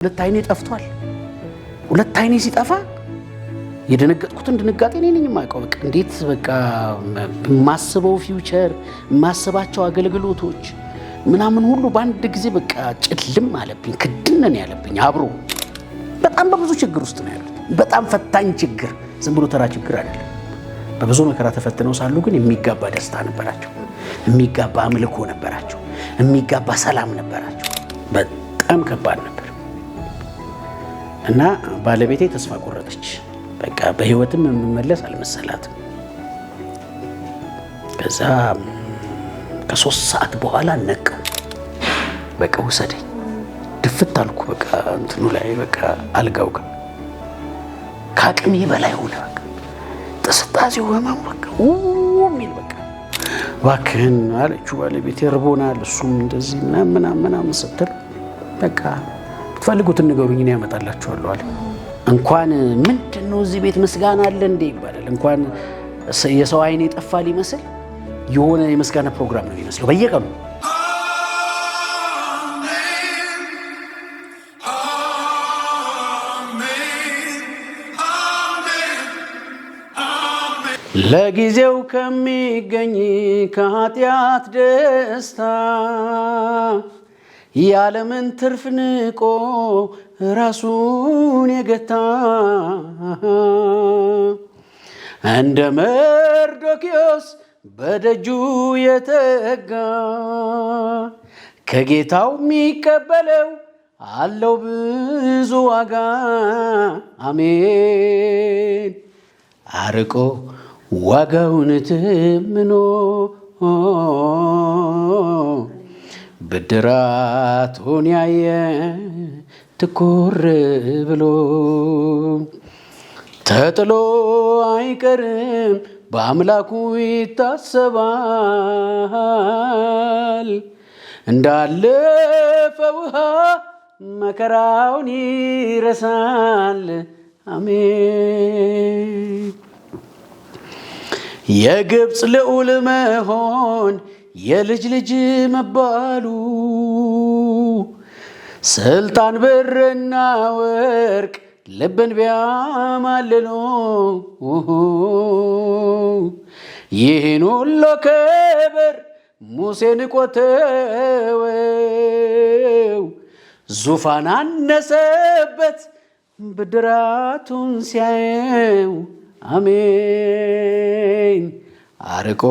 ሁለት አይኔ ጠፍቷል። ሁለት አይኔ ሲጠፋ የደነገጥኩትን ድንጋጤ ነኝ የማውቀው። በቃ እንዴት በቃ ማስበው ፊውቸር ማስባቸው አገልግሎቶች ምናምን ሁሉ በአንድ ጊዜ በቃ ጭልም አለብኝ። ክድነን ያለብኝ አብሮ በጣም በብዙ ችግር ውስጥ ነው ያሉት። በጣም ፈታኝ ችግር፣ ዝም ብሎ ተራ ችግር አይደለም። በብዙ መከራ ተፈትነው ሳሉ ግን የሚጋባ ደስታ ነበራቸው፣ የሚጋባ አምልኮ ነበራቸው፣ የሚጋባ ሰላም ነበራቸው። በጣም ከባድ ነበር እና ባለቤቴ ተስፋ ቆረጠች። በቃ በህይወትም የምመለስ አልመሰላትም። ከዛ ከ3 ሰዓት በኋላ ነቀው። በቃ ወሰደኝ። ድፍት አልኩ። በቃ እንትኑ ላይ በቃ አልጋው ጋር ከአቅሜ በላይ ሆነ። በቃ ጥስጣሴው ህመሙ በቃ ሚል በቃ እባክህን አለችው ባለቤቴ፣ ርቦናል። እሱም እንደዚህ ምናምን ስትል በቃ ትፈልጉትን ንገሩኝ እኔ ያመጣላችኋለሁ አለ። እንኳን ምንድነው እዚህ ቤት ምስጋና አለ እንዴ ይባላል። እንኳን የሰው አይን የጠፋ ሊመስል የሆነ የምስጋና ፕሮግራም ነው የሚመስለው በየቀኑ። ለጊዜው ከሚገኝ ከኃጢአት ደስታ ያለምን ትርፍ ንቆ ራሱን የገታ እንደ መርዶክዮስ በደጁ የተጋ ከጌታው የሚቀበለው አለው ብዙ ዋጋ። አሜን። አርቆ ዋጋውን ተምኖ ብድራቱን ያየ ትኩር ብሎ ተጥሎ አይቀርም በአምላኩ ይታሰባል። እንዳለፈ ውሃ መከራውን ይረሳል። አሜን። የግብፅ ልዑል መሆን የልጅ ልጅ መባሉ ስልጣን ብርና ወርቅ ልብን ቢያማልሉ ይህን ሁሉ ክብር ሙሴ ንቆተወው ዙፋን አነሰበት ብድራቱን ሲያየው። አሜን። አርቆ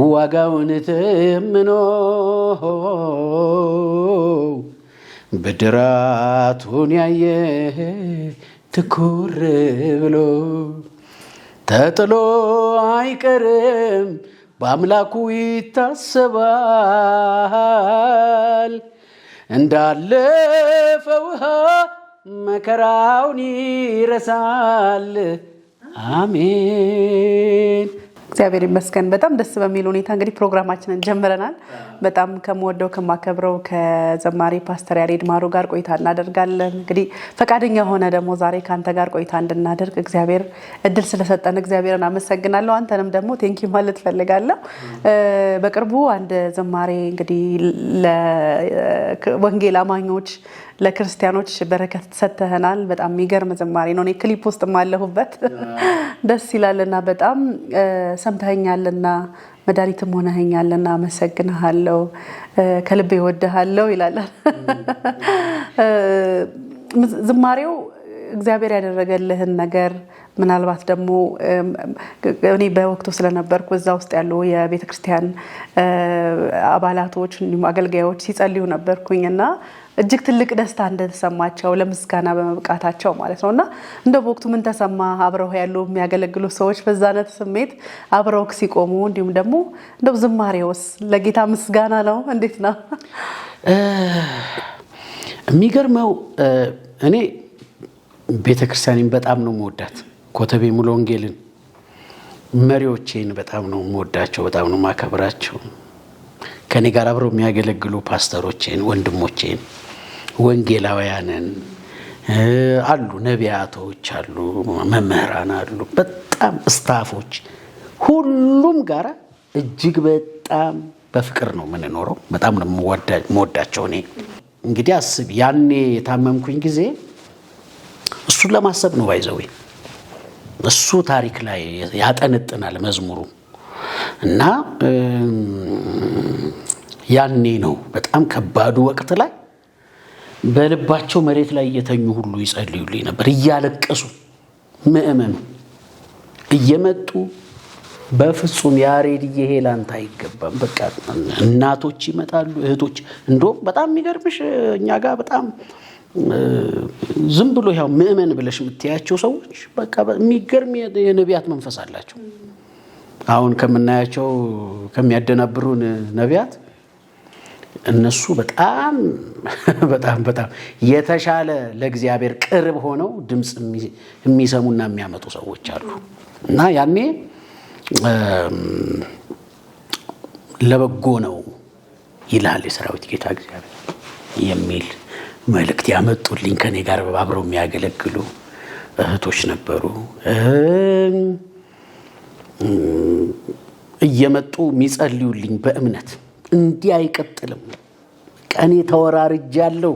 ዋጋውን ተምኖ ብድራቱን ያየ ትኩር ብሎ ተጥሎ አይቀርም በአምላኩ ይታሰባል። እንዳለፈ ውሃ መከራውን ይረሳል። አሜን። እግዚአብሔር ይመስገን። በጣም ደስ በሚል ሁኔታ እንግዲህ ፕሮግራማችንን ጀምረናል። በጣም ከመወደው ከማከብረው ከዘማሪ ፓስተር ያሬድ ማሩ ጋር ቆይታ እናደርጋለን። እንግዲህ ፈቃደኛ ሆነ ደግሞ ዛሬ ካንተ ጋር ቆይታ እንድናደርግ እግዚአብሔር እድል ስለሰጠን እግዚአብሔርን አመሰግናለሁ። አንተንም ደግሞ ቴንኪው ማለት ፈልጋለሁ። በቅርቡ አንድ ዘማሪ እንግዲህ ለወንጌል አማኞች ለክርስቲያኖች በረከት ሰጥተናል። በጣም የሚገርም ዘማሪ ነው። እኔ ክሊፕ ውስጥ ማለሁበት ደስ ይላልና በጣም ሰምተኛልና መድኃኒትም ሆነኛልና አመሰግናለሁ፣ ከልቤ እወድሃለሁ ይላል። ዝማሬው እግዚአብሔር ያደረገልህን ነገር ምናልባት ደግሞ እኔ በወቅቱ ስለነበርኩ እዛ ውስጥ ያሉ የቤተክርስቲያን አባላቶች እንዲሁም አገልጋዮች ሲጸልዩ ነበርኩኝና እጅግ ትልቅ ደስታ እንደተሰማቸው ለምስጋና በመብቃታቸው ማለት ነውና እንደ ወቅቱ ምን ተሰማ? አብረው ያሉ የሚያገለግሉ ሰዎች በዛነት ስሜት አብረው ሲቆሙ እንዲሁም ደግሞ እንደው ዝማሬውስ ለጌታ ምስጋና ነው? እንዴት ነው? የሚገርመው እኔ ቤተክርስቲያንን በጣም ነው የምወዳት። ኮተቤ ሙሉ ወንጌልን መሪዎቼን በጣም ነው የምወዳቸው፣ በጣም ነው የማከብራቸው። ከኔ ጋር አብረው የሚያገለግሉ ፓስተሮቼን፣ ወንድሞቼን፣ ወንጌላውያንን አሉ፣ ነቢያቶች አሉ፣ መምህራን አሉ፣ በጣም ስታፎች ሁሉም ጋር እጅግ በጣም በፍቅር ነው የምንኖረው። በጣም ነው የምወዳቸው። እኔ እንግዲህ አስብ ያኔ የታመምኩኝ ጊዜ እሱን ለማሰብ ነው ባይዘው እሱ ታሪክ ላይ ያጠነጥናል መዝሙሩ እና ያኔ ነው በጣም ከባዱ ወቅት ላይ በልባቸው መሬት ላይ እየተኙ ሁሉ ይጸልዩልኝ ነበር እያለቀሱ ምእመኑ እየመጡ በፍጹም ያሬድዬ ላንተ አይገባም በቃ እናቶች ይመጣሉ እህቶች እንደውም በጣም የሚገርምሽ እኛ ጋር በጣም ዝም ብሎ ያው ምእመን ብለሽ የምትያቸው ሰዎች በቃ የሚገርም የነቢያት መንፈስ አላቸው አሁን ከምናያቸው ከሚያደናብሩን ነቢያት እነሱ በጣም የተሻለ ለእግዚአብሔር ቅርብ ሆነው ድምጽ የሚሰሙና የሚያመጡ ሰዎች አሉ እና ያኔ ለበጎ ነው ይላል የሰራዊት ጌታ እግዚአብሔር የሚል መልእክት ያመጡልኝ ከኔ ጋር አብረው የሚያገለግሉ እህቶች ነበሩ እየመጡ የሚጸልዩልኝ በእምነት እንዲህ አይቀጥልም ቀኔ ተወራርጃለሁ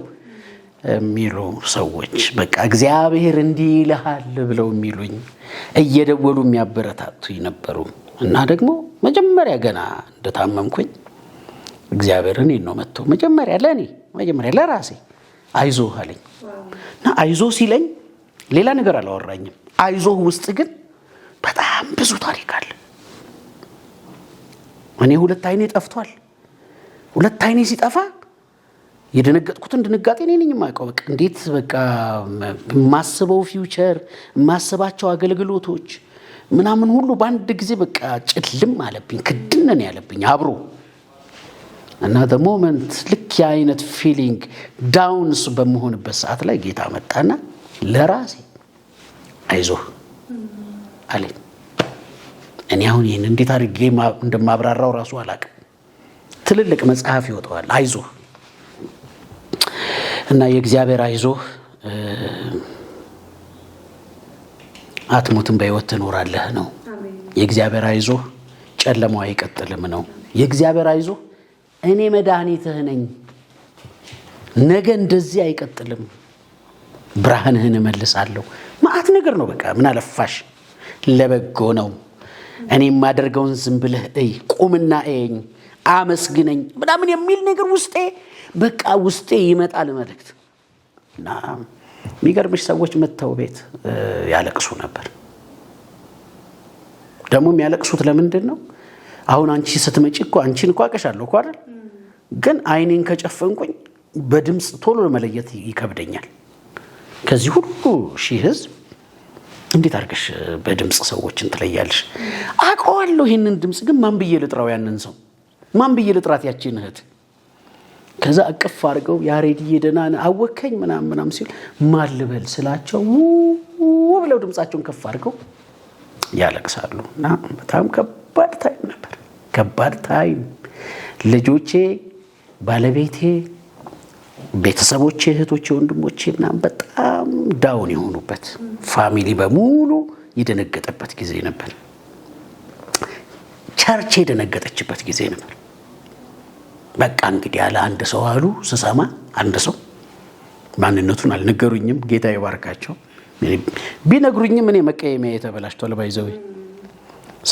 የሚሉ ሰዎች በቃ እግዚአብሔር እንዲህ ይልሃል ብለው የሚሉኝ እየደወሉ የሚያበረታቱኝ ነበሩ እና ደግሞ መጀመሪያ ገና እንደታመምኩኝ እግዚአብሔር እኔን ነው መጥቶ መጀመሪያ ለራሴ አይዞህ አለኝ እና አይዞህ ሲለኝ ሌላ ነገር አላወራኝም አይዞህ ውስጥ ግን በጣም ብዙ ታሪክ አለ እኔ ሁለት አይኔ ጠፍቷል ሁለት አይኔ ሲጠፋ የደነገጥኩትን ድንጋጤ እኔ ነኝ የማውቀው በቃ እንዴት በቃ ማስበው ፊውቸር ማስባቸው አገልግሎቶች ምናምን ሁሉ በአንድ ጊዜ በቃ ጭልም አለብኝ ክድነን ያለብኝ አብሮ እና the moment ልክ የአይነት ፊሊንግ ዳውንስ በመሆንበት ሰዓት ላይ ጌታ መጣና ለራሴ አይዞህ አለኝ እኔ አሁን ይሄን እንዴት አድርጌ እንደማብራራው ራሱ አላውቅም ትልልቅ መጽሐፍ ይወጣዋል አይዞህ እና የእግዚአብሔር አይዞህ አትሞትም በሕይወት ትኖራለህ ነው የእግዚአብሔር አይዞህ ጨለማው አይቀጥልም ነው የእግዚአብሔር አይዞህ እኔ መድኃኒትህ ነኝ ነገ እንደዚህ አይቀጥልም ብርሃንህን እመልሳለሁ ማአት ነገር ነው በቃ ምን አለፋሽ ለበጎ ነው እኔ የማደርገውን ዝም ብለህ እይ ቁምና እየኝ አመስግነኝ ምናምን የሚል ነገር በቃ ውስጤ ይመጣል መልእክት እና የሚገርምሽ ሰዎች መተው ቤት ያለቅሱ ነበር ደግሞ የሚያለቅሱት ለምንድን ነው አሁን አንቺ ስትመጪ እኮ አንቺን እኮ አቀሻለሁ እኮ አይደል ግን አይኔን ከጨፈንኩኝ በድምጽ ቶሎ ለመለየት ይከብደኛል ከዚህ ሁሉ ሺህ ህዝብ እንዴት አድርገሽ በድምጽ ሰዎችን ትለያለሽ አውቀዋለሁ ይሄንን ድምጽ ግን ማን ብዬ ልጥራው ያንን ሰው ማን ብዬ ልጥራት ያቺን እህት ከዛ አቅፍ አድርገው ያሬድዬ ደህና አወከኝ ምናምን ሲል ማን ልበል ስላቸው ብለው ድምጻቸውን ከፍ አድርገው ያለቅሳሉ እና በጣም ከባድ ታይም ነበር ከባድ ታይም ልጆቼ ባለቤቴ ቤተሰቦቼ እህቶቼ ወንድሞቼ ምናምን በጣም ዳውን የሆኑበት ፋሚሊ በሙሉ የደነገጠበት ጊዜ ነበር ቸርች የደነገጠችበት ጊዜ ነበር በቃ እንግዲህ ያለ አንድ ሰው አሉ ስሰማ አንድ ሰው ማንነቱን አልነገሩኝም ጌታ ይባርካቸው ቢነግሩኝም እኔ መቀየሚያ የተበላሽቷል ባይዘው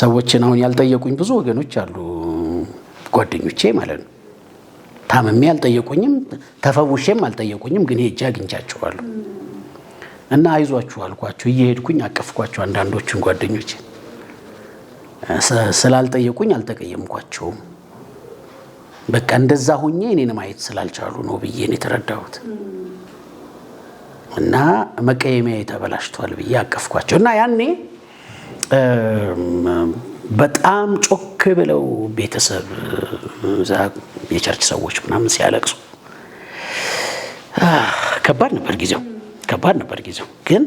ሰዎችን አሁን ያልጠየቁኝ ብዙ ወገኖች አሉ ጓደኞቼ ማለት ነው ታመሜ ያልጠየቁኝም ተፈውሼም አልጠየቁኝም ግን ሄጄ አግኝቻቸዋለሁ እና አይዟችሁ አልኳቸው እየሄድኩኝ አቀፍኳቸው አንዳንዶቹን ጓደኞቼ ስላልጠየቁኝ አልተቀየምኳቸውም በቃ እንደዛ ሆኜ እኔን ማየት ስላልቻሉ ነው ብዬ ነው የተረዳሁት እና መቀየሚያ የተበላሽቷል ብዬ አቀፍኳቸው እና ያኔ በጣም ጮክ ብለው ቤተሰብ የቸርች ሰዎች ምናምን ሲያለቅሱ ከባድ ነበር ጊዜው ግን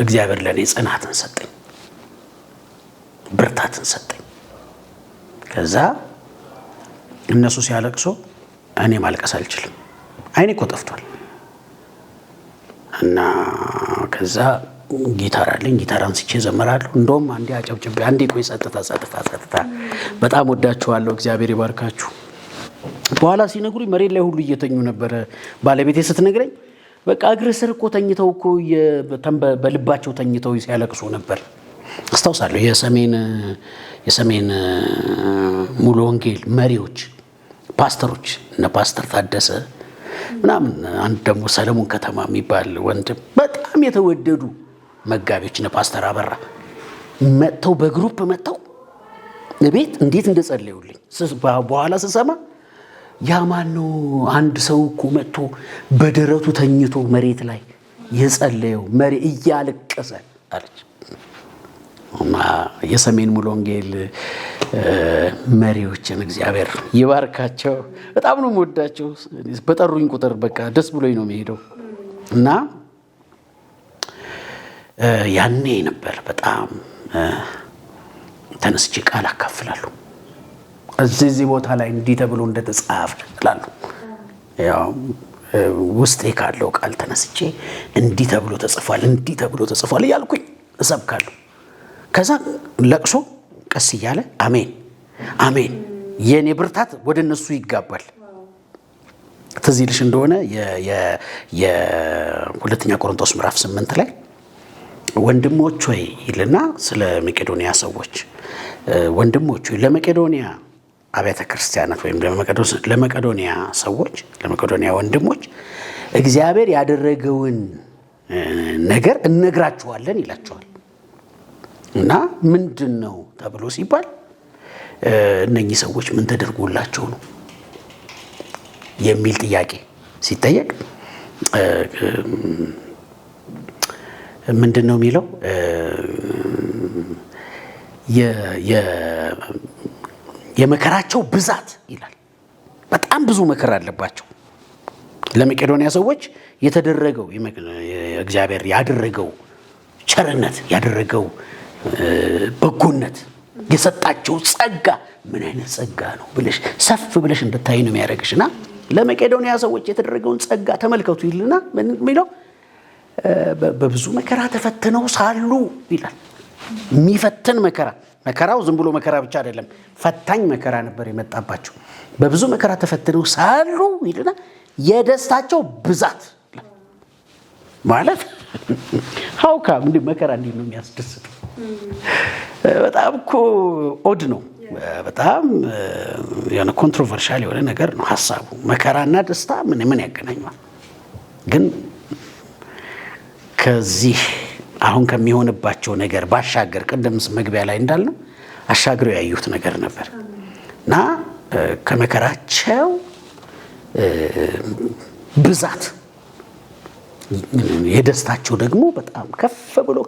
እግዚአብሔር ለኔ ጽናትን ሰጠኝ ብርታትን ሰጠኝ ከዛ እነሱ ሲያለቅሱ እኔ ማልቀስ አልችልም አይኔ እኮ ጠፍቷል እና ከዛ ጊታር አለኝ ጊታር አንስቼ ዘመራለሁ እንደውም አንዴ አጨብጭቤ አንዴ ቆይ ጸጥታ በጣም ወዳችኋለሁ እግዚአብሔር ይባርካችሁ በኋላ ሲነግሩኝ መሬት ላይ ሁሉ እየተኙ ነበረ። ባለቤቴ ስትነግረኝ በቃ እግር ስር እኮ ተኝተው እኮ በልባቸው ተኝተው ሲያለቅሱ ነበር። አስታውሳለሁ የሰሜን ሙሉ ወንጌል መሪዎች ፓስተሮች እነ ፓስተር ታደሰ ምናምን፣ አንድ ደግሞ ሰለሞን ከተማ የሚባል ወንድም በጣም የተወደዱ መጋቢዎች እነ ፓስተር አበራ መጥተው በግሩፕ መጥተው ቤት እንዴት እንደጸለዩልኝ በኋላ ስሰማ ያ ማነው አንድ ሰው እኮ መጥቶ በደረቱ ተኝቶ መሬት ላይ የጸለየው መሪ እያለቀሰ አለች። እና የሰሜን ሙሉ ወንጌል መሪዎችን እግዚአብሔር ይባርካቸው። በጣም ነው የምወዳቸው። በጠሩኝ ቁጥር በቃ ደስ ብሎኝ ነው የሚሄደው። እና ያኔ ነበር በጣም ተነስቼ ቃል አካፍላለሁ። እዚህ ቦታ ላይ እንዲህ ተብሎ እንደተጻፈ እላለሁ። ያው ውስጤ ካለው ቃል ተነስቼ እንዲህ ተብሎ ተጽፏል እያልኩኝ እሰብካለሁ። ከዛ ለቅሶ ቀስ እያለ አሜን አሜን የኔ ብርታት ወደ እነሱ ይጋባል። ትዝ ይልሽ እንደሆነ የሁለተኛ ቆሮንቶስ ምዕራፍ 8 ላይ ወንድሞች ሆይ ይልና ስለ መቄዶንያ ሰዎች ወንድሞች ሆይ ለመቄዶንያ አብያተ ክርስቲያናት ወይም ለመቄዶንያ ሰዎች ለመቄዶንያ ወንድሞች እግዚአብሔር ያደረገውን ነገር እነግራችኋለን ይላቸዋል። እና ምንድን ነው ተብሎ ሲባል እነኚህ ሰዎች ምን ተደርጎላቸው ነው የሚል ጥያቄ ሲጠየቅ ምንድን ነው የሚለው? የመከራቸው ብዛት ይላል። በጣም ብዙ መከራ አለባቸው። ለመቄዶንያ ሰዎች የተደረገው እግዚአብሔር ያደረገው ቸርነት ያደረገው በጎነት የሰጣቸው ጸጋ ምን አይነት ጸጋ ነው ብለሽ ሰፍ ብለሽ እንድታይ ነው የሚያደርግሽና ለመቄዶንያ ሰዎች የተደረገውን ጸጋ ተመልከቱ ይልና ምን የሚለው በብዙ መከራ ተፈትነው ሳሉ ይላል። የሚፈትን መከራው ዝም ብሎ መከራ ብቻ አይደለም፣ ፈታኝ መከራ ነበር የመጣባቸው። በብዙ መከራ ተፈትነው ሳሉ ይልና የደስታቸው ብዛት ማለት ሀውካም እንዲህ መከራ እንዲህ ነው የሚያስደስተው። በጣም እኮ ኦድ ነው። በጣም የሆነ ኮንትሮቨርሻል የሆነ ነገር ነው ሀሳቡ። መከራና ደስታ ምን ያገናኛል? ግን ከዚህ አሁን ከሚሆንባቸው ነገር ባሻገር ቅድም መግቢያ ላይ እንዳልነው አሻግረው ያዩት ነገር ነበር እና ከመከራቸው ብዛት የደስታቸው ደግሞ በጣም ከፍ ብሎ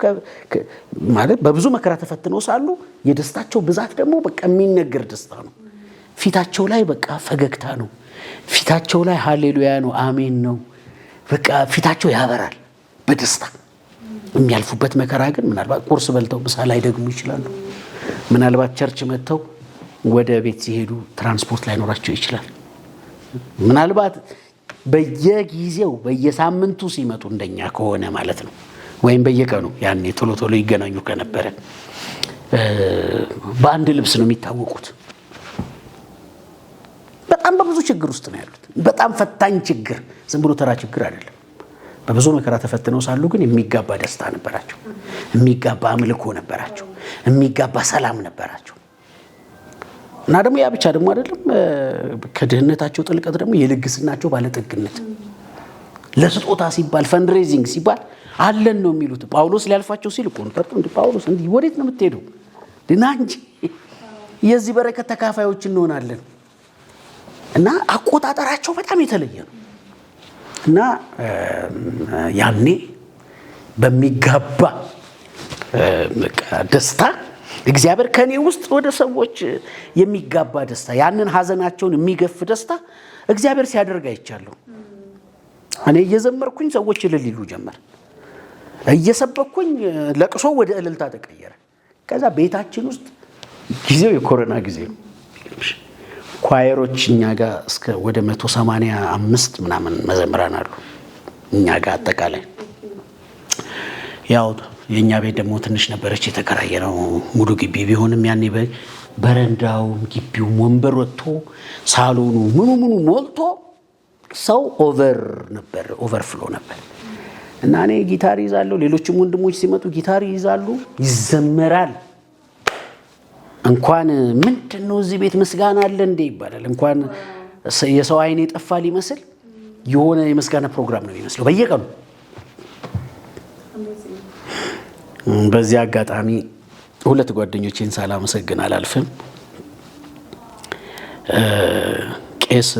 ማለት በብዙ መከራ ተፈትነው ሳሉ የደስታቸው ብዛት ደግሞ በቃ የሚነገር ደስታ ነው። ፊታቸው ላይ በቃ ፈገግታ ነው። ፊታቸው ላይ ሃሌሉያ ነው፣ አሜን ነው። በቃ ፊታቸው ያበራል በደስታ። የሚያልፉበት መከራ ግን ምናልባት ቁርስ በልተው ምሳ ላይ ደግሞ ይችላሉ። ምናልባት ቸርች መጥተው ወደ ቤት ሲሄዱ ትራንስፖርት ላይኖራቸው ይችላል። ምናልባት በየጊዜው በየሳምንቱ ሲመጡ እንደኛ ከሆነ ማለት ነው፣ ወይም በየቀኑ ያኔ ቶሎ ቶሎ ይገናኙ ከነበረ በአንድ ልብስ ነው የሚታወቁት። በጣም በብዙ ችግር ውስጥ ነው ያሉት። በጣም ፈታኝ ችግር፣ ዝም ብሎ ተራ ችግር አይደለም። በብዙ መከራ ተፈትነው ሳሉ ግን የሚጋባ ደስታ ነበራቸው፣ የሚጋባ አምልኮ ነበራቸው፣ የሚጋባ ሰላም ነበራቸው። እና ደግሞ ያ ብቻ ደግሞ አይደለም፣ ከድህነታቸው ጥልቀት ደግሞ የልግስናቸው ባለጠግነት። ለስጦታ ሲባል ፈንድሬዚንግ ሲባል አለን ነው የሚሉት። ጳውሎስ ሊያልፋቸው ሲል ኮንፈርት እንደ ጳውሎስ እንዲህ ወዴት ነው የምትሄደው? ድና እንጂ የዚህ በረከት ተካፋዮች እንሆናለን። እና አቆጣጠራቸው በጣም የተለየ ነው። እና ያኔ በሚጋባ ደስታ እግዚአብሔር ከኔ ውስጥ ወደ ሰዎች የሚጋባ ደስታ፣ ያንን ሀዘናቸውን የሚገፍ ደስታ እግዚአብሔር ሲያደርግ አይቻለሁ። እኔ እየዘመርኩኝ ሰዎች እልል ይሉ ጀመር። እየሰበኩኝ ለቅሶ ወደ እልልታ ተቀየረ። ከዛ ቤታችን ውስጥ ጊዜው የኮሮና ጊዜ ነው። ኳየሮች እኛ ጋር እስከ ወደ 185 ምናምን መዘምራን አሉ እኛ ጋር አጠቃላይ። ያው የኛ ቤት ደግሞ ትንሽ ነበረች፣ የተከራየ ነው ሙሉ ግቢ ቢሆንም ያኔ በረንዳውም ግቢውም ወንበር ወጥቶ ሳሎኑ ምኑ ሞልቶ ሰው ኦቨርፍሎ ነበር። እና እኔ ጊታር ይዛለሁ፣ ሌሎችም ወንድሞች ሲመጡ ጊታር ይይዛሉ፣ ይዘመራል። እንኳን ምንድነው እዚህ ቤት ምስጋና አለ እንዴ ይባላል። እንኳን የሰው አይን የጠፋ ሊመስል የሆነ የምስጋና ፕሮግራም ነው የሚመስለው በየቀኑ። በዚህ አጋጣሚ ሁለት ጓደኞቼን ሳላመሰግን አላልፍም። ቄስ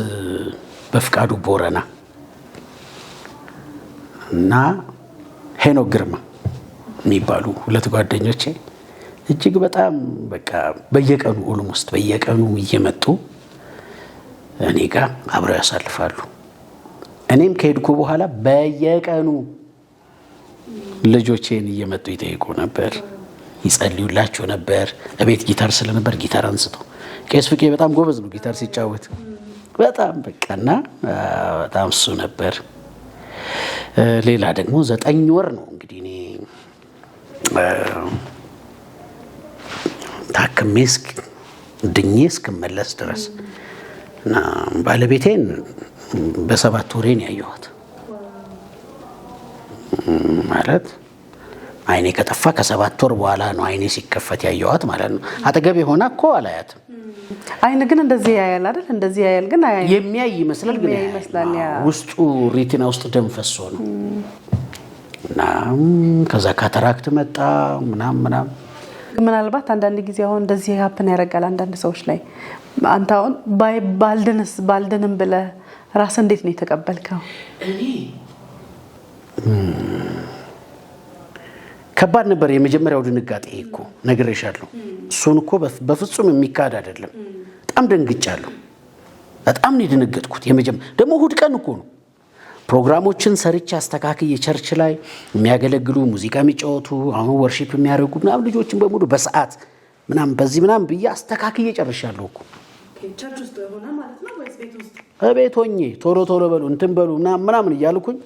በፍቃዱ ቦረና እና ሄኖክ ግርማ የሚባሉ ሁለት ጓደኞቼ እጅግ በጣም በቃ በየቀኑ ኦልሞስት በየቀኑ እየመጡ እኔ ጋር አብረው ያሳልፋሉ። እኔም ከሄድኩ በኋላ በየቀኑ ልጆቼን እየመጡ ይጠይቁ ነበር፣ ይጸልዩላቸው ነበር። እቤት ጊታር ስለነበር ጊታር አንስተው ቄስ ፍቄ በጣም ጎበዝ ነው ጊታር ሲጫወት በጣም በቃና በጣም እሱ ነበር። ሌላ ደግሞ 9 ወር ነው እንግዲህ እኔ ታክሜ ድኜ እስክመለስ ድረስ እና ባለቤቴን በ7 ወሬ ነው ያየኋት። ማለት አይኔ ከጠፋ ከ7 ወር በኋላ ነው አይኔ ሲከፈት ያየኋት ማለት ነው። አጠገቤ ሆና እኮ አላያትም። አይን ግን እንደዚህ ያያል አይደል? እንደዚህ ያያል ግን የሚያይ ይመስላል፣ ግን ውስጡ ሪቲና ውስጥ ደም ፈሶ ነው። እና ከዛ ካታራክት መጣ ምናምን። ምናልባት አንዳንድ ጊዜ አሁን እንደዚህ ሀፕን ያደርጋል አንዳንድ ሰዎች ላይ። አንተ አሁን ባልድንም ብለህ ራስህ እንዴት ነው የተቀበልከው? እኔ ከባድ ነበር የመጀመሪያው ድንጋጤ እኮ ነግሬሻለሁ። እሱን እኮ በፍጹም የሚካድ አይደለም። በጣም ደንግጫለሁ። በጣም ነው የደነገጥኩት። ደግሞ እሑድ ቀን እኮ ነው። ፕሮግራሞችን ሰርቼ አስተካክዬ ቸርች ላይ የሚያገለግሉ ሙዚቃ የሚጫወቱ አሁን ወርሺፕ የሚያደርጉ ምናምን ልጆችን በሙሉ በሰዓት ምናምን በዚህ ምናምን ብዬ አስተካክዬ ጨርሻለሁ እኮ። ቸርች ውስጥ ሆነ ማለት ነው ወይስ ቤት ውስጥ? ቤት ሆኜ ቶሎ በሉ እንትን በሉ ምናምን እያልኩኝ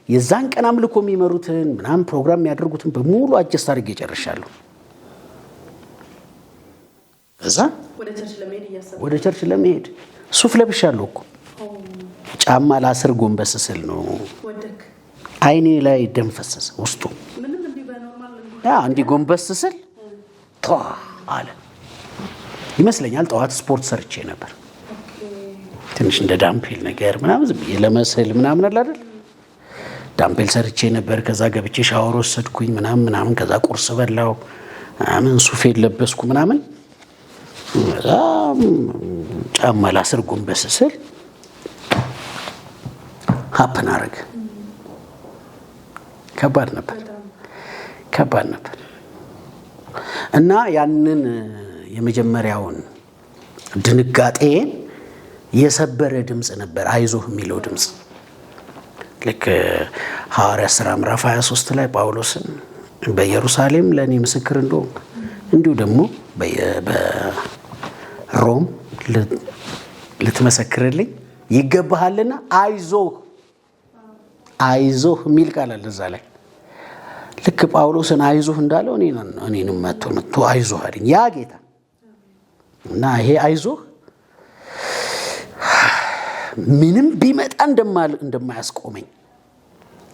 የዛን ቀን አምልኮ የሚመሩትን ምናምን ፕሮግራም የሚያደርጉትን በሙሉ አጀስት አድርጌ ጨርሻለሁ። ከዛ ወደ ቸርች ለመሄድ ሱፍ ለብሻለሁ እኮ። ጫማ ላስር ጎንበስ ስል ነው አይኔ ላይ ደም ፈሰሰ ውስጡ። እንዲህ ጎንበስ ስል ተዋ አለ ይመስለኛል። ጠዋት ስፖርት ሰርቼ ነበር ትንሽ እንደ ዳምፔል ነገር ምናምን ዝም ብዬ ለመሰል ምናምን አለ አይደል? ዳምፔል ሰርቼ ነበር። ከዛ ገብቼ ሻወር ወሰድኩኝ ምናምን። ከዛ ቁርስ በላው ምናምን ሱፌን ለበስኩ ምናምን። ጫማ ላስር ጎንበስ ስል ሀፕን አረገ። ከባድ ነበር እና ያንን የመጀመሪያውን ድንጋጤን የሰበረ ድምፅ ነበር አይዞህ የሚለው ድምፅ። ልክ ሐዋርያት ሥራ ምዕራፍ 23 ላይ ጳውሎስን በኢየሩሳሌም ለእኔ ምስክር እንደሆንክ እንዲሁ ደግሞ በሮም ልትመሰክርልኝ ይገባሃልና አይዞህ የሚል ቃል አለ እዛ ላይ። ልክ ጳውሎስን አይዞህ እንዳለው እኔንም መጥቶ አይዞህ አለኝ ያ ጌታ። እና ይሄ አይዞህ ምንም ቢመጣ እንደማያስቆመኝ፣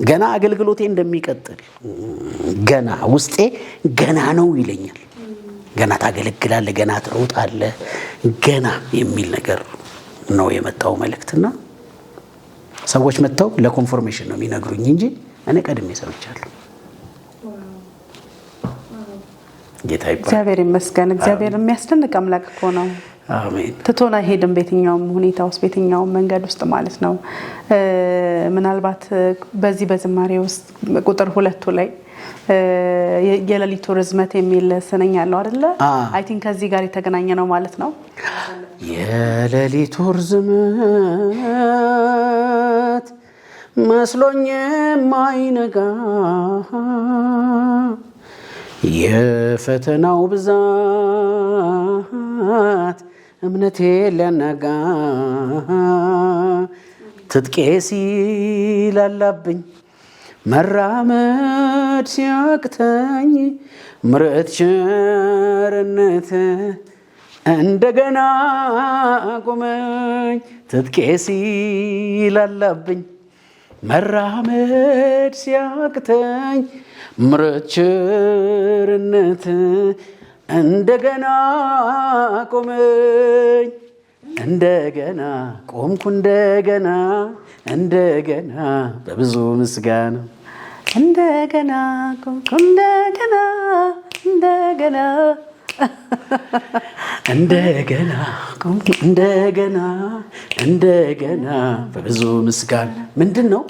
ገና አገልግሎቴ እንደሚቀጥል፣ ገና ውስጤ ገና ነው ይለኛል። ገና ታገለግላለህ፣ ገና ትሮጣለህ፣ ገና የሚል ነገር ነው የመጣው መልእክትና ሰዎች መጥተው ለኮንፎርሜሽን ነው የሚነግሩኝ እንጂ እኔ ቀድሜ ሰምቻለሁ። ጌታ ይባርክ። እግዚአብሔር ይመስገን። እግዚአብሔር የሚያስደንቅ አምላክ እኮ ነው። አሜን። ትቶን አይሄድም በየትኛውም ሁኔታ ውስጥ በየትኛውም መንገድ ውስጥ ማለት ነው። ምናልባት በዚህ በዝማሬ ውስጥ ቁጥር 2 ላይ የሌሊቱ ርዝመት የሚል ስንኝ አለው አይደለ? አይ ቲንክ ከዚህ ጋር የተገናኘ ነው ማለት ነው። የሌሊቱ ርዝመት መስሎኝ ማይነጋ የፈተናው ብዛት እምነቴ ሊያናጋ ትጥቄ ሲላላብኝ መራመድ ሲያቅተኝ ምሕረት ቸርነት እንደገና ቆመኝ ትጥቄ ሲላላብኝ መራመድ ሲያቅተኝ ምሕረት ቸርነት እንደገና ቆመኝ እንደገና ቆምኩ እንደገና በብዙ ምስጋና እንደገና ቆምኩ እንደገና ቆምኩ እንደገና በብዙ ምስጋና። ምንድን ነው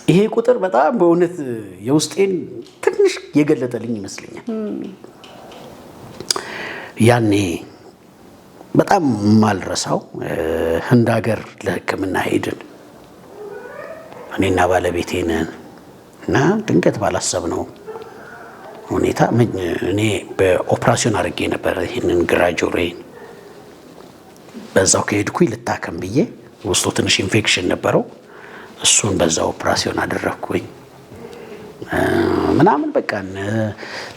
ይሄ ቁጥር? በጣም በእውነት የውስጤን ትንሽ የገለጠልኝ ይመስለኛል። ያኔ በጣም ማልረሳው ህንድ ሀገር ለሕክምና ሄድን እኔና ባለቤቴ ነን እና ድንገት ባላሰብነው ሁኔታ እኔ በኦፕራሲዮን አድርጌ ነበር ይህንን ግራ ጆሮዬን። በዛው ከሄድኩኝ ልታከም ብዬ ውስጡ ትንሽ ኢንፌክሽን ነበረው፣ እሱን በዛው ኦፕራሲዮን አደረግኩኝ ምናምን። በቃ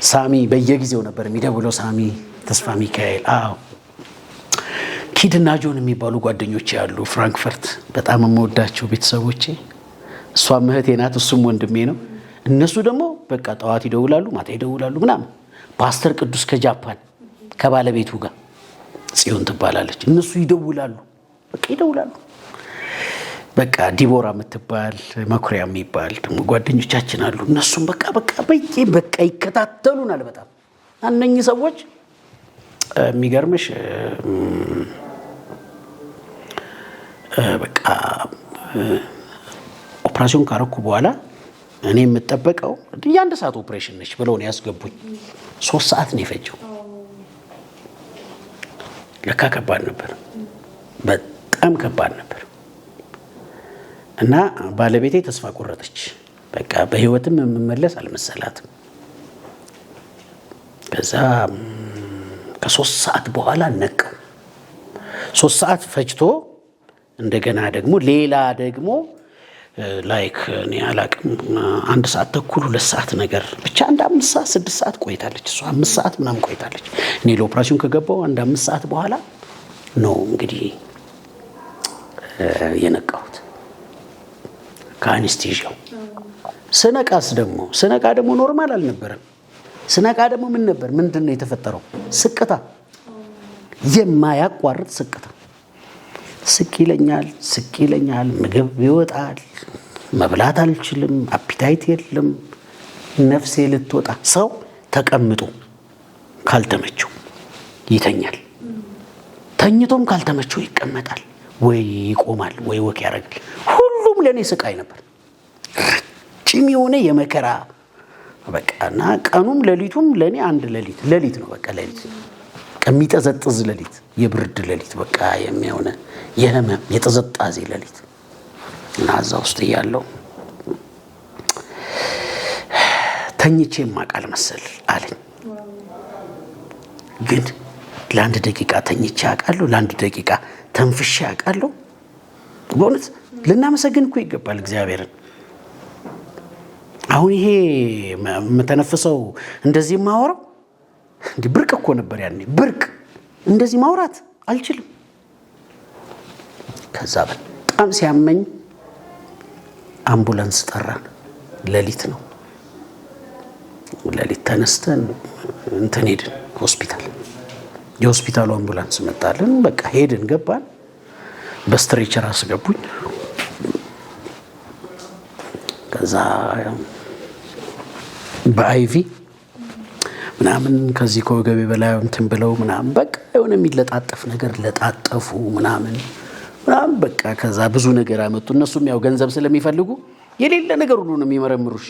ሳሚ በየጊዜው ነበር የሚደውለው፣ ሳሚ ተስፋ ሚካኤል። አዎ ኪድና ጆን የሚባሉ ጓደኞቼ ያሉ ፍራንክፈርት፣ በጣም የምወዳቸው ቤተሰቦቼ። እሷም እህቴ ናት፣ እሱም ወንድሜ ነው። እነሱ ደግሞ በቃ ጠዋት ይደውላሉ፣ ማታ ይደውላሉ ምናምን። ፓስተር ቅዱስ ከጃፓን ከባለቤቱ ጋር ጽዮን ትባላለች፣ እነሱ ይደውላሉ፣ በቃ ይደውላሉ። በቃ ዲቦራ የምትባል መኩሪያ የሚባል ደግሞ ጓደኞቻችን አሉ። እነሱም በቃ ይከታተሉናል በጣም። እነኚህ ሰዎች የሚገርምሽ በቃ ኦፕራሲዮን ካረኩ በኋላ እኔ የምጠበቀው የአንድ ሰዓት ኦፕሬሽን ነች ብለው ነው ያስገቡኝ። 3 ሰዓት ነው የፈጀው። ለካ ከባድ ነበር፣ በጣም ከባድ ነበር። እና ባለቤቴ ተስፋ ቆረጠች። በቃ በህይወትም የምመለስ አልመሰላትም። ከዛ ከ3 ሰዓት በኋላ ነቀው። 3 ሰዓት ፈጅቶ እንደገና ደግሞ ሌላ ደግሞ ላይክ እኔ አላቅም 1 ሰዓት ተኩል 2 ሰዓት ነገር ብቻ አንድ 5 ሰዓት 6 ሰዓት ቆይታለች። እሷ 5 ሰዓት ምናምን ቆይታለች። እኔ ለኦፕራሲዮን ከገባው አንድ 5 ሰዓት በኋላ ነው እንግዲህ የነቃሁት ከአንስቴዥያው። ስነቃ ደግሞ ኖርማል አልነበረም። ስነቃ ደግሞ ምን ነበር? ምንድን ነው የተፈጠረው? ስቅታ፣ የማያቋርጥ ስቅታ። ስቅ ይለኛል፣ ምግብ ይወጣል፣ መብላት አልችልም፣ አፒታይት የለም፣ ነፍሴ ልትወጣ። ሰው ተቀምጦ ካልተመቸው ይተኛል፣ ተኝቶም ካልተመቸው ይቀመጣል፣ ወይ ይቆማል፣ ወይ ወክ ያደርጋል። ሁሉም ለእኔ ስቃይ ነበር። ረጅም የሆነ የመከራ በቃና ቀኑም ሌሊቱም ለእኔ አንድ ሌሊት ነው። በቃ ሌሊት የሚጠዘጥዝ ሌሊት፣ የብርድ ሌሊት፣ በቃ የሚሆነ የህመም የጥዝጣዜ ሌሊት እና እዛ ውስጥ እያለሁ ተኝቼ ማቃል መሰል አለኝ። ግን ለአንድ ደቂቃ ተኝቼ አውቃለሁ፣ ለአንድ ደቂቃ ተንፍሼ አውቃለሁ። በእውነት ልናመሰግን እኮ ይገባል እግዚአብሔርን። አሁን ይሄ የምተነፍሰው እንደዚህ የማወራው እንዲህ ብርቅ እኮ ነበር ያኔ፣ ብርቅ እንደዚህ ማውራት አልችልም። ከዛ በጣም ሲያመኝ አምቡላንስ ጠራን። ሌሊት ነው። ሌሊት ተነስተን እንትን ሄድን ሆስፒታል። የሆስፒታሉ አምቡላንስ መጣልን። በቃ ሄድን፣ ገባን። በስትሬቸር አስገቡኝ። ከዛ በአይቪ ምናምን ከዚህ ከወገቤ በላይ እንትን ብለው ምናምን በቃ የሆነ የሚለጣጠፍ ነገር ለጣጠፉ ምናምን በቃ ከዛ ብዙ ነገር አመጡ። እነሱም ያው ገንዘብ ስለሚፈልጉ የሌለ ነገር ሁሉ ነው የሚመረምሩሽ።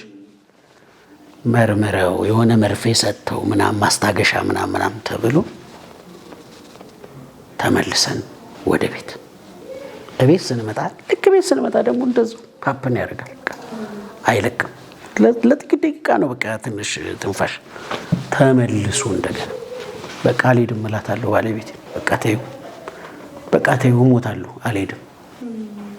መርምረው የሆነ መርፌ ሰጥተው ምናምን ማስታገሻ ምናምን ተብሎ ተመልሰን ወደ ቤት ስንመጣ ደግሞ እንደዚሁ ሀፕን ያደርጋል። አይለቅም። ለጥቂት ደቂቃ ነው በቃ ትንሽ ትንፋሽ። ተመልሶ እንደገና በቃ አልሄድም እላታለሁ ባለቤቴ። በቃ ተይው እሞታለሁ፣ አልሄድም።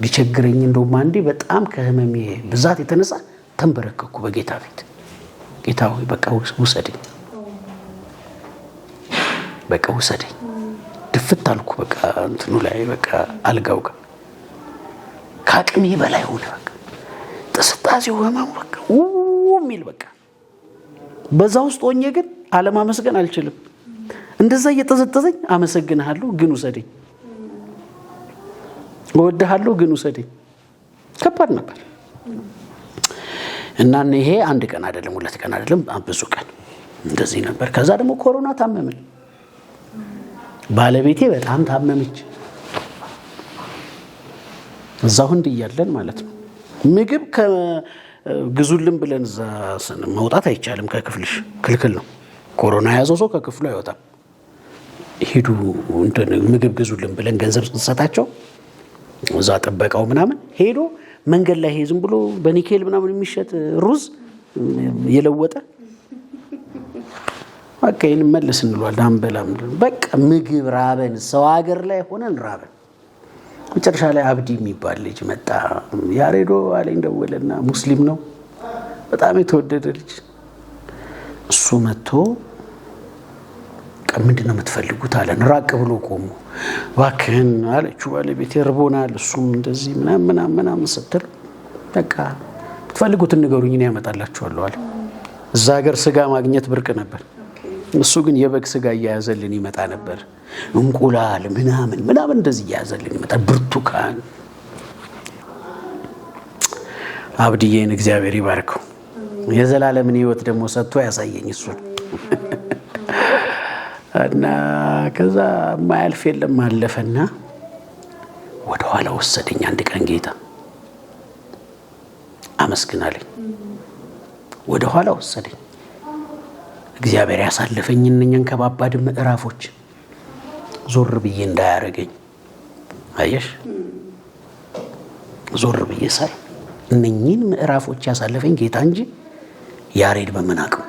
ቢቸግረኝ እንደውም አንዴ በጣም ከህመሜ ብዛት የተነሳ ተንበረከኩ በጌታ ፊት። ጌታ ሆይ በቃ ውሰደኝ፣ በቃ ውሰደኝ ድፍት አልኩ። በቃ እንትኑ ላይ በቃ አልጋው ጋር ከአቅሜ በላይ ሆነ። በቃ ጥስጣሴው ህመሙ በቃ ሚል በቃ በዛ ውስጥ ሆኜ ግን አለማመስገን አልችልም። እንደዛ እየተዘጠዘኝ አመሰግንሃለሁ ግን ውሰደኝ፣ እወድሃለሁ ግን ውሰደኝ። ከባድ ነበር እና ይሄ አንድ ቀን አይደለም 2 ቀን አይደለም ብዙ ቀን እንደዚህ ነበር። ከዛ ደግሞ ኮሮና ታመምን። ባለቤቴ በጣም ታመመች። እዛው ህንድ እያለን ማለት ነው። ምግብ ግዙልን ብለን እዛ መውጣት አይቻልም፣ ከክፍልሽ ክልክል ነው። ኮሮና ያዘው ሰው ከክፍሉ አይወጣም። ሄዱ ምግብ ግዙልን ብለን ገንዘብ ስንሰጣቸው እዛ ጥበቃው ምናምን ሄዶ መንገድ ላይ ዝም ብሎ በኒኬል ምናምን የሚሸጥ ሩዝ የለወጠ በቃ ይሄን መልስ እንሏለን አንበላም። በቃ ምግብ ራበን፣ ሰው ሀገር ላይ ሆነን ራበን። መጨረሻ ላይ አብዲ የሚባል ልጅ መጣ። ያሬዶ አለኝ ደወለና ሙስሊም ነው በጣም የተወደደ ልጅ። እሱ መጥቶ ምንድን ነው የምትፈልጉት አለን። ራቅ ብሎ ቆሞ እባክህን አለችው ባለቤቴ እርቦናል፣ እሱም እንደዚህ ምናምን ስትል በቃ የምትፈልጉትን ንገሩኝ እኔ ያመጣላችኋለሁ አለ። እዛ ሀገር ስጋ ማግኘት ብርቅ ነበር። እሱ ግን የበግ ስጋ እያያዘልን ይመጣ ነበር። እንቁላል ምናምን እንደዚህ እያያዘልን ይመጣ። ብርቱካን። አብዲዬን እግዚአብሔር ይባርከው የዘላለምን ሕይወት ደግሞ ሰጥቶ ያሳየኝ እሱን እና ከዛ ማያልፍ የለም አለፈና ወደ ኋላ ወሰደኝ። አንድ ቀን ጌታ አመስግናለኝ። ወደ ኋላ ወሰደኝ እግዚአብሔር ያሳለፈኝ እነኛን ከባባድ ምዕራፎች ዞር ብዬ እንዳያረገኝ። አየሽ ዞር ብዬ ሳይ እነኚህን ምዕራፎች ያሳለፈኝ ጌታ እንጂ ያሬድ በምን አቅም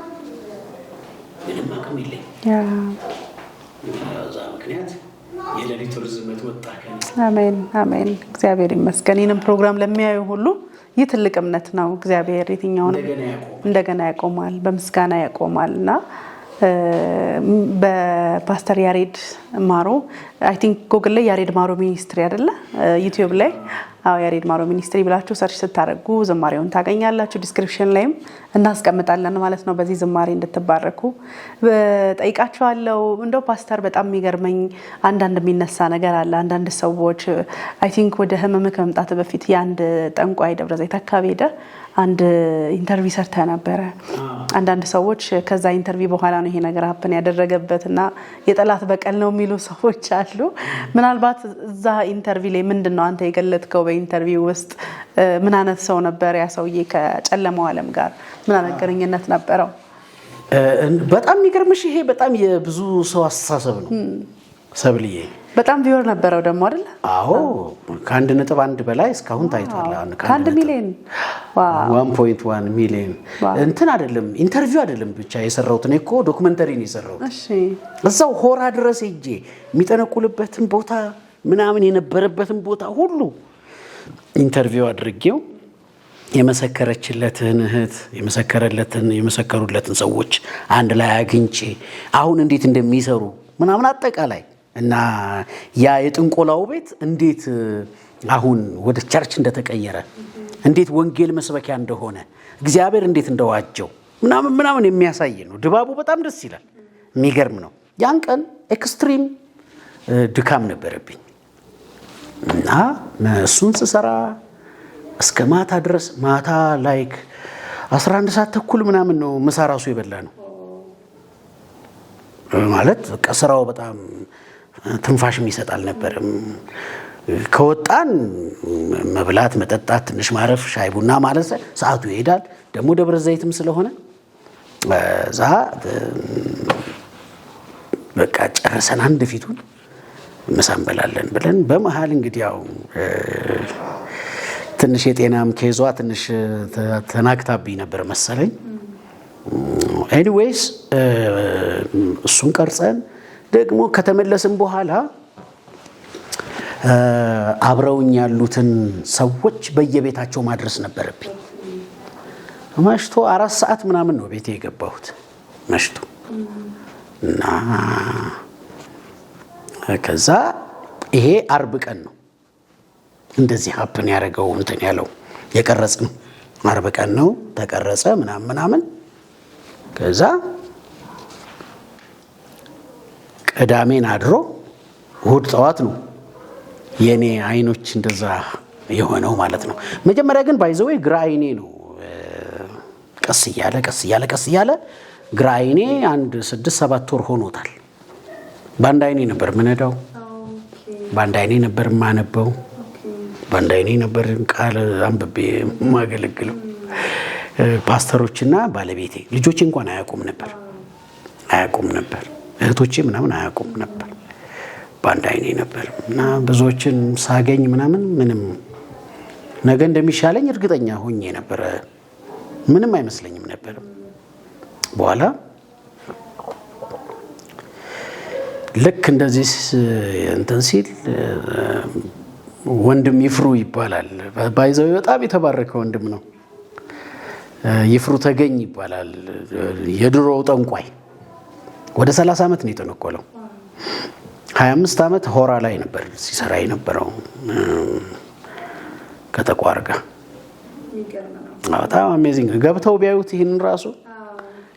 ምንም አቅም የለኝም። ያዛ ምክንያት የሌሊቱ ርዝመት ወጣ። አሜን አሜን። እግዚአብሔር ይመስገን። ይህንን ፕሮግራም ለሚያዩ ሁሉ ይህ ትልቅ እምነት ነው። እግዚአብሔር የትኛውን እንደገና ያቆማል፣ በምስጋና ያቆማልና በፓስተር ያሬድ ማሮ አይ ቲንክ ጎግል ላይ ያሬድ ማሮ ሚኒስትሪ አይደለ ዩቲዩብ ላይ ያሬድ ማሮ ሚኒስትሪ ብላችሁ ሰርች ስታደርጉ ዝማሬውን ታገኛላችሁ። ዲስክሪፕሽን ላይም እናስቀምጣለን ማለት ነው። በዚህ ዝማሬ እንድትባረኩ ጠይቃችኋለሁ። እንደው ፓስተር በጣም የሚገርመኝ አንዳንድ የሚነሳ ነገር አለ። አንዳንድ ሰዎች አይ ቲንክ ወደ ህመም ከመምጣት በፊት የአንድ ጠንቋይ ደብረ ዘይት አካባቢ ሄደ አንድ ኢንተርቪው ሰርተ ነበረ። አንዳንድ ሰዎች ከዛ ኢንተርቪው በኋላ ነው ይሄ ነገር ሀፕን ያደረገበትና የጠላት በቀል ነው የሚሉ ሰዎች አሉ። ምናልባት እዛ ኢንተርቪው ላይ ምንድነው አንተ የገለጥከው? በኢንተርቪው ውስጥ ምን አይነት ሰው ነበር ያ ሰውዬ? ከጨለማው ዓለም ጋር ምን አይነት ግንኙነት ነበረው? በጣም የሚገርምሽ ይሄ በጣም የብዙ ሰው አስተሳሰብ ነው ሰብልዬ። በጣም ቪወር ነበረው ደግሞ አይደል? አዎ ከ1.1 በላይ እስካሁን ታይቷል። ከ1 ሚሊዮን 1.1 ሚሊዮን እንትን አይደለም ኢንተርቪው አይደለም ብቻ የሰራሁት እኔ እኮ ዶክመንተሪ ነው የሰራሁት። እሺ እዛው ሆራ ድረስ ሄጄ የሚጠነቁልበትን ቦታ ምናምን የነበረበትን ቦታ ሁሉ ኢንተርቪው አድርጌው የመሰከረችለትን እህት የመሰከሩለትን ሰዎች አንድ ላይ አግኝቼ አሁን እንዴት እንደሚሰሩ ምናምን አጠቃላይ እና ያ የጥንቆላው ቤት እንዴት አሁን ወደ ቸርች እንደተቀየረ እንዴት ወንጌል መስበኪያ እንደሆነ እግዚአብሔር እንዴት እንደዋጀው ምናምን የሚያሳይ ነው። ድባቡ በጣም ደስ ይላል። የሚገርም ነው። ያን ቀን ኤክስትሪም ድካም ነበረብኝ እና እሱን ስሰራ እስከ ማታ ድረስ ማታ ላይክ 11 ሰዓት ተኩል ምናምን ነው ምሳ ራሱ የበላ ነው ማለት ቀስራው በጣም ትንፋሽ የሚሰጥ አልነበረም። ከወጣን መብላት መጠጣት ትንሽ ማረፍ ሻይ ቡና ማለት ሰዓቱ ይሄዳል። ደግሞ ደብረ ዘይትም ስለሆነ እዛ በቃ ጨርሰን አንድ ፊቱን ምሳ እንበላለን ብለን በመሃል እንግዲህ ያው ትንሽ የጤናም ከይዟ ትንሽ ተናክታብኝ ነበር መሰለኝ። ኤኒዌይስ እሱን ቀርጸን ደግሞ ከተመለስን በኋላ አብረውኝ ያሉትን ሰዎች በየቤታቸው ማድረስ ነበረብኝ። መሽቶ 4 ሰዓት ምናምን ነው ቤቴ የገባሁት መሽቶ እና ከዛ ይሄ አርብ ቀን ነው እንደዚህ ሀፕን ያደረገው እንትን ያለው የቀረጽ ነው። አርብ ቀን ነው ተቀረጸ ምናምን። ከዛ ቅዳሜን አድሮ እሑድ ጠዋት ነው የኔ አይኖች እንደዛ የሆነው ማለት ነው። መጀመሪያ ግን ባይዘው ግራ አይኔ ነው ቀስ እያለ ግራ አይኔ አንድ 6-7 ወር ሆኖታል። በአንድ አይኔ ነበር ምነዳው፣ በአንድ አይኔ ነበር ማነበው፣ በአንድ አይኔ ነበር ቃል አንብቤ ማገለግለው። ፓስተሮችና ባለቤቴ ልጆቼ እንኳን አያውቁም ነበር እህቶቼ ምናምን አያውቁም ነበር። በአንድ አይኔ ነበር እና ብዙዎችን ሳገኝ ምንም ነገ እንደሚሻለኝ እርግጠኛ ሆኜ ነበር። ምንም አይመስለኝም ነበር። በኋላ ልክ እንደዚህ እንትን ሲል ወንድም ይፍሩ ይባላል። ባይዘው በጣም የተባረከ ወንድም ነው። ይፍሩ ተገኝ ይባላል። የድሮው ጠንቋይ ወደ 30 ዓመት ነው የተነኮለው። 25 ዓመት ሆራ ላይ ነበር ሲሰራ የነበረው ከተቋር ጋር። በጣም አሜዚንግ ገብተው ቢያዩት ይህንን ራሱ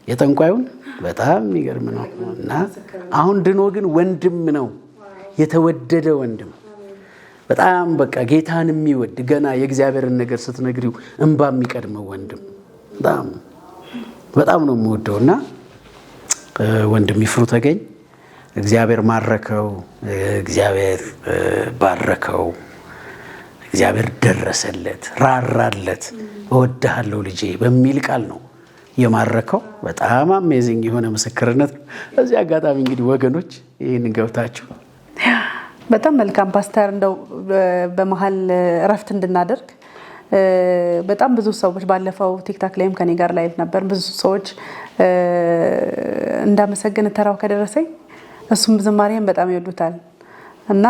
የጠንቋዩን በጣም የሚገርም ነው። እና አሁን ድኖ ግን ወንድም ነው፣ የተወደደ ወንድም፣ በጣም በቃ ጌታን የሚወድ ገና የእግዚአብሔርን ነገር ስትነግሪው እንባ የሚቀድመው ወንድም በጣም ነው የምወደው። እና ወንድም ይፍሩ ተገኝ እግዚአብሔር ማረከው፣ እግዚአብሔር ባረከው፣ እግዚአብሔር ደረሰለት፣ ራራለት፣ እወድሃለሁ ልጄ በሚል ቃል ነው የማረከው። በጣም አሜዚንግ የሆነ ምስክርነት ነው። በዚህ አጋጣሚ እንግዲህ ወገኖች ይህንን ገብታችሁ በጣም መልካም ፓስተር፣ እንደው በመሀል እረፍት እንድናደርግ በጣም ብዙ ሰዎች ባለፈው ቲክታክ ላይም ከኔ ጋር ላይቭ ነበር። ብዙ ሰዎች እንዳመሰግን ተራው ከደረሰኝ እሱም ዝማሬን በጣም ይወዱታል እና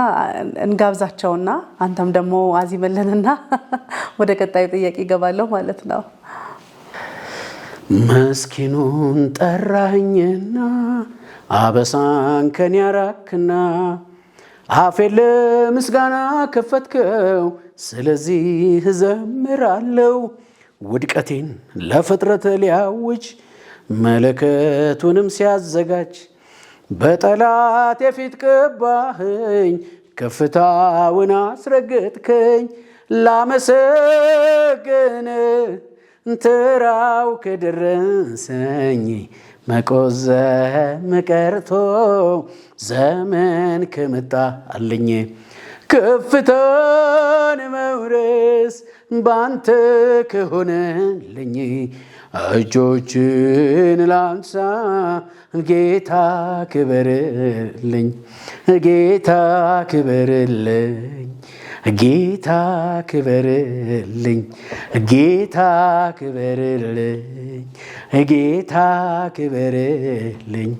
እንጋብዛቸውና አንተም ደግሞ አዚመልንና ወደ ቀጣዩ ጥያቄ ይገባለሁ ማለት ነው። መስኪኑን ጠራኸኝና አበሳን ከኔ ያራክና አፌን ለምስጋና ከፈትከው፣ ስለዚህ እዘምራለሁ። ውድቀቴን ለፍጥረት ሊያውጅ መለከቱንም ሲያዘጋጅ በጠላት የፊት ቀባኸኝ፣ ከፍታውን አስረገጥከኝ። ላመሰግን ተራው ከደረሰኝ መቆዘም ቀርቶ ዘመን ከመጣልኝ። ከፍታን መውረስ ባንተ ከሆነልኝ እጆችን ላንሳ ጌታ ክበርልኝ፣ ጌታ ክበርልኝ፣ ጌታ ክበርልኝ፣ ጌታ ክበርልኝ፣ ጌታ ክበርልኝ።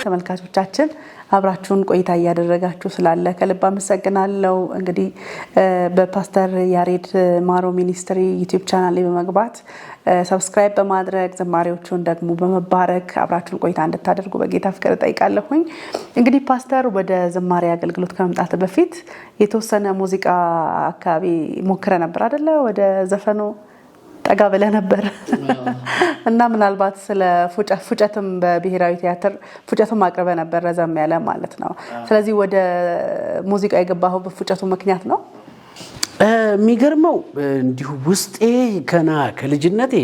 ተመልካቾቻችን አብራችሁን ቆይታ እያደረጋችሁ ስላለ ከልብ አመሰግናለሁ። እንግዲህ በፓስተር ያሬድ ማሮ ሚኒስትሪ ዩቲዩብ ቻናል ላይ በመግባት ሰብስክራይብ በማድረግ ዝማሬዎቹን ደግሞ በመባረክ አብራችሁን ቆይታ እንድታደርጉ በጌታ ፍቅር ጠይቃለሁኝ። እንግዲህ ፓስተር ወደ ዝማሬ አገልግሎት ከመምጣት በፊት የተወሰነ ሙዚቃ አካባቢ ሞክረ ነበር አይደለ? ወደ ዘፈኑ ጠጋ ብለህ ነበር እና ምናልባት ስለ ፉጨትም በብሔራዊ ቲያትር ፉጨቱን ማቅረበ ነበር ረዘም ያለ ማለት ነው። ስለዚህ ወደ ሙዚቃ የገባኸው በፉጨቱ ምክንያት ነው? የሚገርመው እንዲሁ ውስጤ ከና ከልጅነቴ